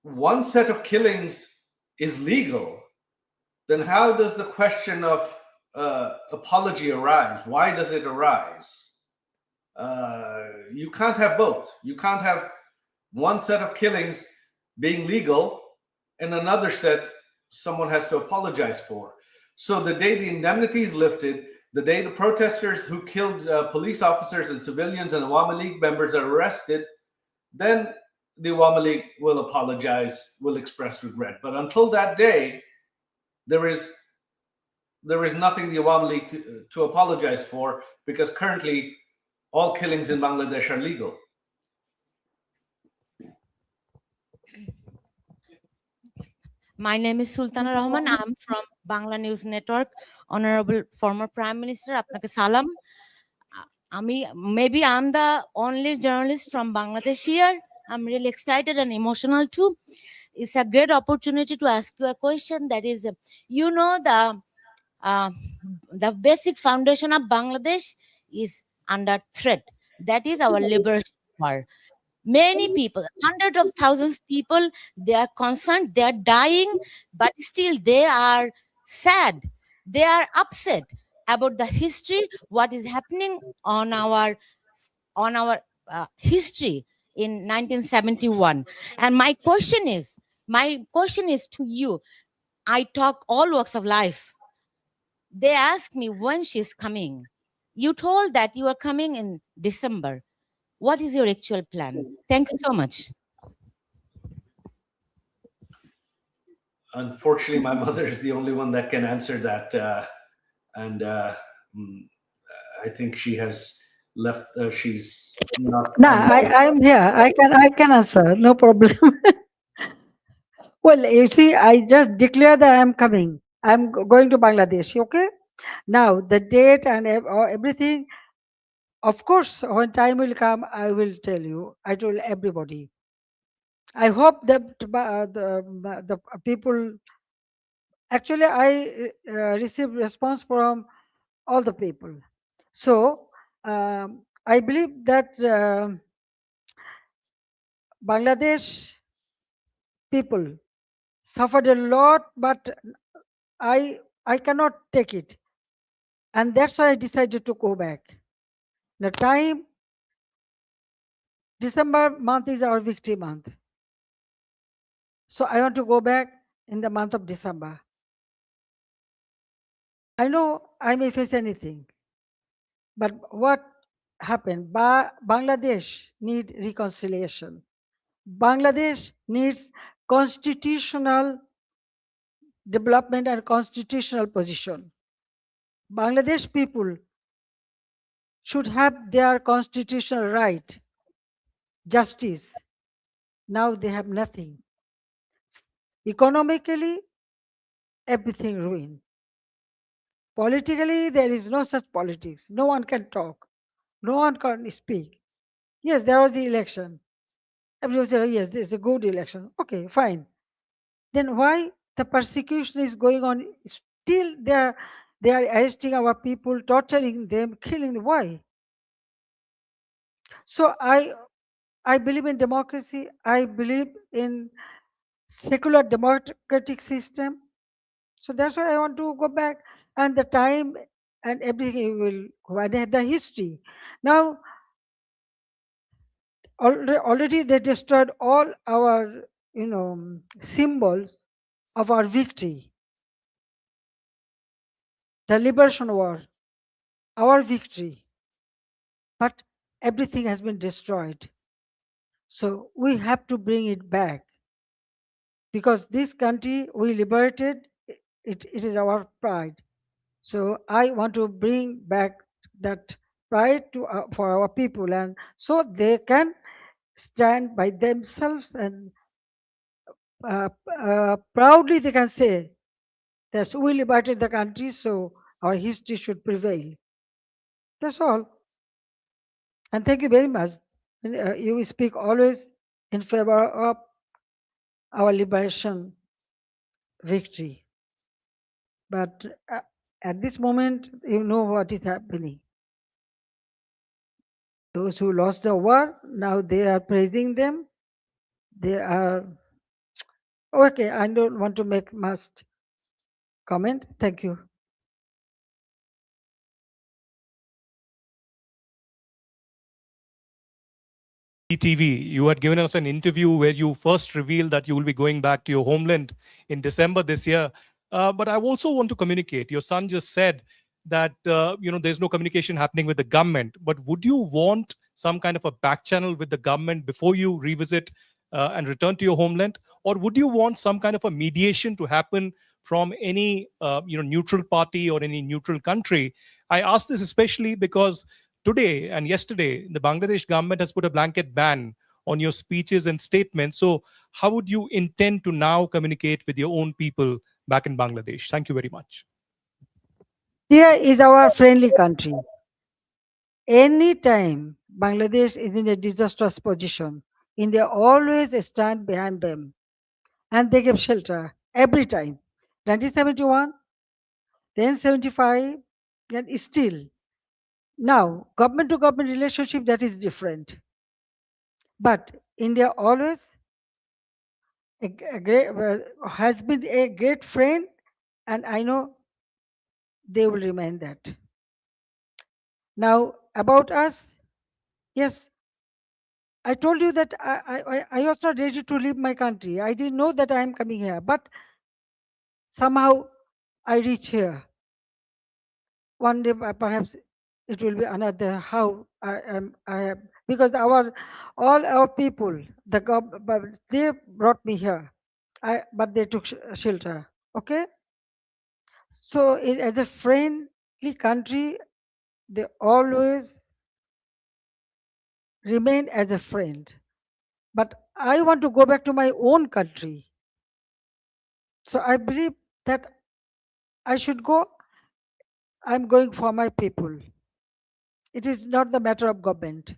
one set of killings is legal, then how does the question of apology arise? Why does it arise? You can't have both. You can't have one set of killings being legal and another set someone has to apologize for. So the day the indemnity is lifted, the day the protesters who killed police officers and civilians and Awami League members are arrested, then the Awami League will apologize, will express regret. But until that day, there is nothing the Awami League to apologize for, because currently all killings in Bangladesh are legal. My name is Sultana Rahman. I'm from Bangla News Network. Honorable former Prime Minister, apnake salam. Maybe I'm the only journalist from Bangladesh here. I'm really excited and emotional too. It's a great opportunity to ask you a question. That is, you know, the basic foundation of Bangladesh is under threat. That is our liberation war. Many people, hundreds of thousands of people, they are concerned, they are dying, but still they are sad. They are upset about the history, what is happening on our history in 1971. And my question is to you. I talk all walks of life. They asked me when she's coming. You told that you are coming in December. What is your actual plan? Thank you so much. Unfortunately, my mother is the only one that can answer that. I think she has left. She's not. No, I'm here. I can answer. No problem. Well, you see, I just declare that I'm coming. I'm going to Bangladesh. Okay. Now the date and everything. Of course, when time will come, I will tell you. I told everybody. I hope that the people. Actually, I received response from all the people. So I believe that Bangladesh people suffered a lot, but I cannot take it, and that's why I decided to go back. The time December month is our victory month, so I want to go back in the month of December. I know I may face anything, but what happened? Bangladesh need reconciliation. Bangladesh needs constitutional development and constitutional position. Bangladesh people should have their constitutional right. justice. Now they have nothing. Economically, everything ruined. Politically, there is no such politics. No one can talk. No one can speak. Yes, there was the election. Everybody said, yes, this is a good election. Okay, fine. Then why the persecution is going on? Still, they are arresting our people, torturing them, killing them. Why? So I believe in democracy. I believe in secular democratic system. So that's why I want to go back, and the time and everything will go. And the history. Now already they destroyed all our symbols of our victory, the liberation war, our victory, but everything has been destroyed. So we have to bring it back, because this country we liberated, it is our pride. So I want to bring back that pride to for our people, and so they can stand by themselves, and proudly they can say that we liberated the country, so our history should prevail. That's all. And thank you very much. You speak always in favor of our liberation victory. But at this moment, you know what is happening. Those who lost the war, now they are praising them. They are okay. I don't want to make much comment. Thank you. TV, you had given us an interview where you first revealed that you will be going back to your homeland in December this year. But I also want to communicate. Your son just said that there's no communication happening with the government. But would you want some kind of a back channel with the government before you revisit and return to your homeland, or would you want some kind of a mediation to happen from any neutral party or any neutral country? I ask this especially because today and yesterday, the Bangladesh government has put a blanket ban on your speeches and statements. So how would you intend to now communicate with your own people back in Bangladesh? Thank you very much. India is our friendly country. Anytime Bangladesh is in a disastrous position, India always stand behind them, and they give shelter every time. 1971, then 75, and still. Now, government to government relationship, that is different. But India always has been a great friend, and I know they will remain that. Now, about us, yes, I told you that I was not ready to leave my country. I didn't know that I am coming here, but somehow I reach here. One day, perhaps it will be another. How I am, because all our people, they brought me here. But they took shelter. Okay, so as a friendly country, they always remain as a friend. But I want to go back to my own country. So I believe that I should go. I'm going for my people. It is not the matter of government.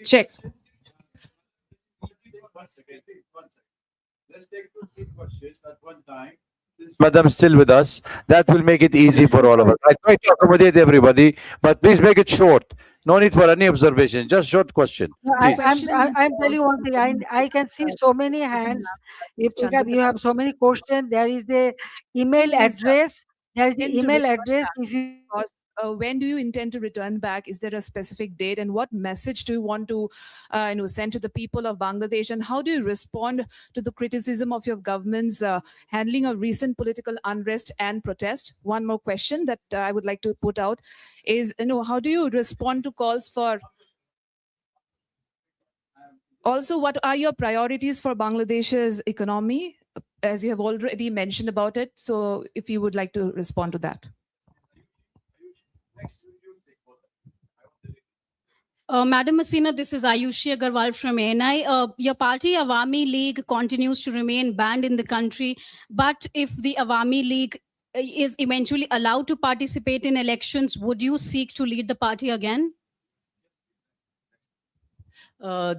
Check. Let's take 2-3 questions at one time. Madam still with us. That will make it easy for all of us. I try to accommodate everybody, but please make it short. No need for any observation. Just short question. I'm Please. telling you one thing. I can see so many hands. If you have so many questions, there is the email address. There is the email address. If you When do you intend to return back? Is there a specific date? And what message do you want to send to the people of Bangladesh? And how do you respond to the criticism of your government's handling of recent political unrest and protest? One more question that I would like to put out is, how do you respond to calls for Also, what are your priorities for Bangladesh's economy, as you have already mentioned about it? So if you would like to respond to that. Madam Hasina, this is Ayushi Agarwal from ANI. Your party, Awami League, continues to remain banned in the country. But if the Awami League is eventually allowed to participate in elections, would you seek to lead the party again?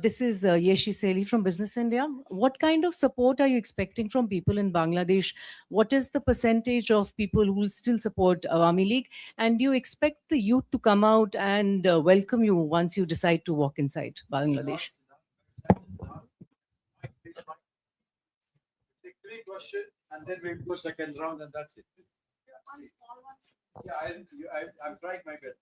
This is Yeshi Seli from Business India. What kind of support are you expecting from people in Bangladesh? What is the percentage of people who will still support Awami League? And do you expect the youth to come out and welcome you once you decide to walk inside Bangladesh? Take 3 questions and then we'll go second round and that's it. Yeah, I'm trying my best.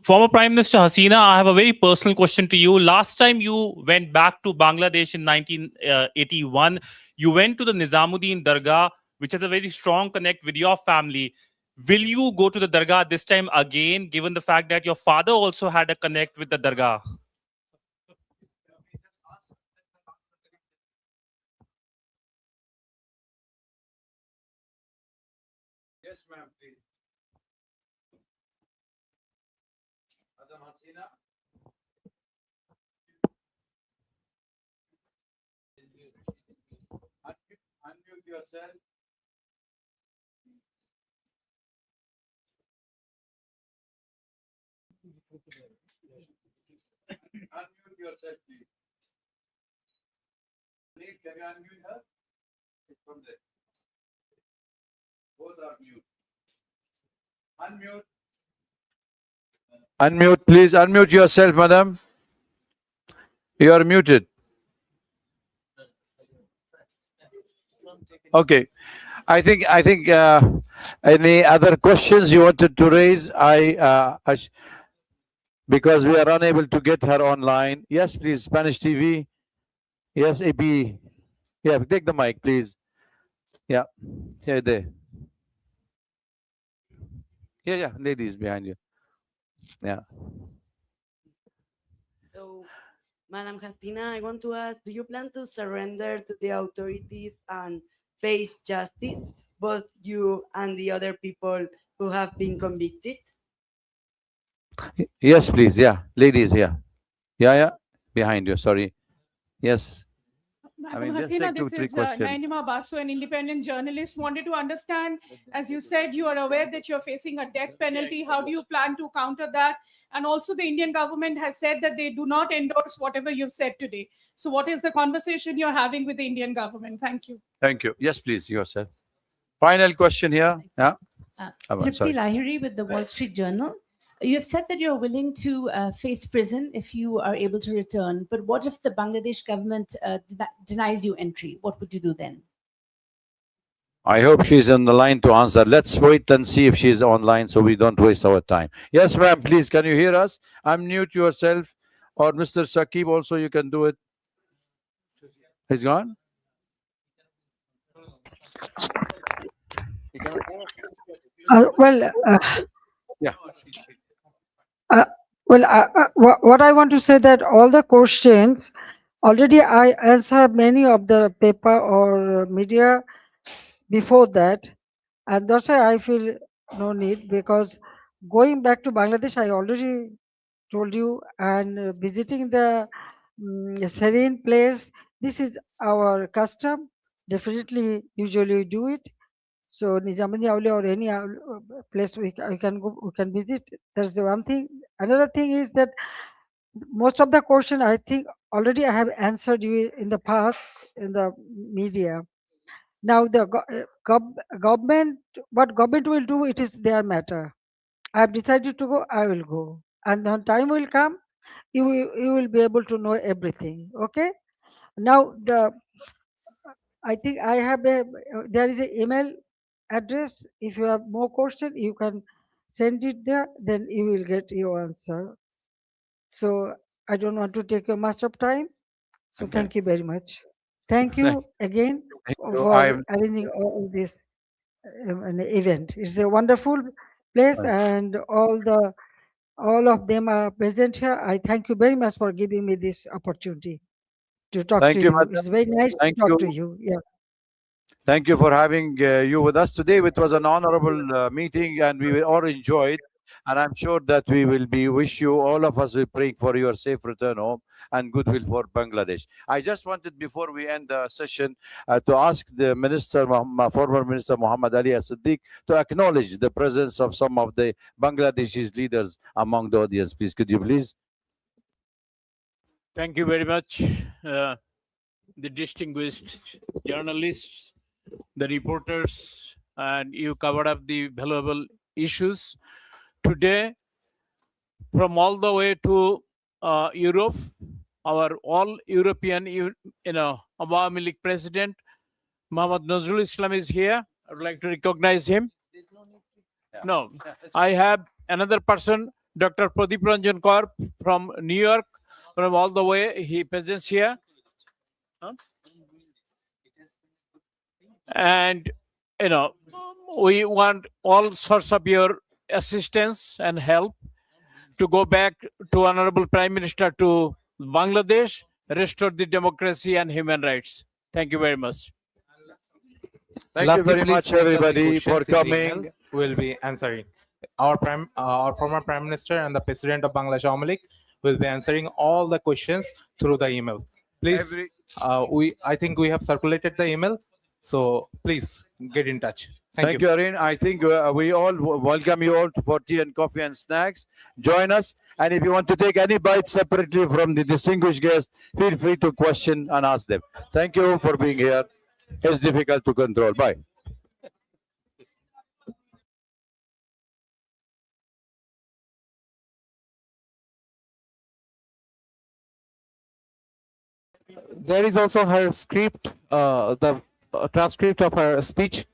Former Prime Minister Hasina, I have a very personal question to you. Last time you went back to Bangladesh in 1981, you went to the Nizamuddin Dargah, which has a very strong connect with your family. Will you go to the Dargah this time again, given the fact that your father also had a connect with the Dargah? Yes, ma'am, please. Madam Hasina. Unmute yourself. Unmute yourself, please. Please, can you unmute her? It's from there. Both are mute. Unmute. Unmute, please. Unmute yourself, madam. You are muted. Okay. I think any other questions you wanted to raise? Because we are unable to get her online. Yes, please. Spanish TV. Yes, AP. Yeah, take the mic, please. Yeah. Yeah, there. Yeah, ladies behind you. Yeah. So, Madam Hasina, I want to ask, do you plan to surrender to the authorities and face justice, both you and the other people who have been convicted? Yes, please. Yeah, ladies here. Yeah, behind you. Sorry. Yes. Madam just Hasina, take 2-3 this is questions. Nainima Basu, an independent journalist. Wanted to understand, as you said, you are aware that you're facing a death penalty. How do you plan to counter that? And also the Indian government has said that they do not endorse whatever you've said today. So what is the conversation you're having with the Indian government? Thank you. Thank you. Yes, please, yourself. Final question here. Yeah. Tripti Lahiri with the Wall Street Journal. You have said that you're willing to face prison if you are able to return. But what if the Bangladesh government denies you entry? What would you do then? I hope she's on the line to answer. Let's wait and see if she's online so we don't waste our time. Yes, ma'am, please, can you hear us? Unmute yourself. Or Mr. Saqib, also you can do it. He's gone? Yeah. What I want to say that all the questions already I answered many of the paper or media before that, and that's why I feel no need, because going back to Bangladesh I already told you, and visiting the serene place, this is our custom. Definitely, usually we do it. So Nizamuddin Aulia or any place we can go, we can visit. That's the one thing. Another thing is that most of the question I think already I have answered you in the past in the media. Now the government, what government will do, it is their matter. I have decided to go, I will go, and when time will come, you will be able to know everything. Okay. Now I think I have there is an email address. If you have more question, you can send it there, then you will get your answer. So I don't want to take you much of time. So Okay. thank you very much. Thank you again you. for arranging all this an event. It's a wonderful place, and all the all of them are present here. I thank you very much for giving me this opportunity to talk Thank to you, you. madam. It's very nice to Thank talk to you. you. Yeah. Thank you for having you with us today. It was an honorable meeting, and we will all enjoy it. And I'm sure that we will be wish you all of us will praying for your safe return home and goodwill for Bangladesh. I just wanted before we end the session to ask the minister, former minister Muhammad Ali As-Siddiq, to acknowledge the presence of some of the Bangladeshi leaders among the audience. Please, could you please? Thank you very much, the distinguished journalists, the reporters, and you covered up the valuable issues. Today, from all the way to Europe, our all European, Awami League President, Muhammad Nazrul Islam is here. I would like to recognize him. No, I have another person, Dr. Pradeep Ranjan Kaur from New York, from all the way. He presents here. And, we want all sorts of your assistance and help to go back to Honorable Prime Minister to Bangladesh, restore the democracy and human rights. Thank you very much. Thank you very much, everybody, for coming. We'll be answering. Our former Prime Minister and the President of Bangladesh Awami League will be answering all the questions through the email. Please, I think we have circulated the email, so please get in touch. Thank you, Arun. I think we all welcome you all for tea and coffee and snacks. Join us. And if you want to take any bite separately from the distinguished guests, feel free to question and ask them. Thank you for being here. It's difficult to control. Bye. There is also her script, the transcript of her speech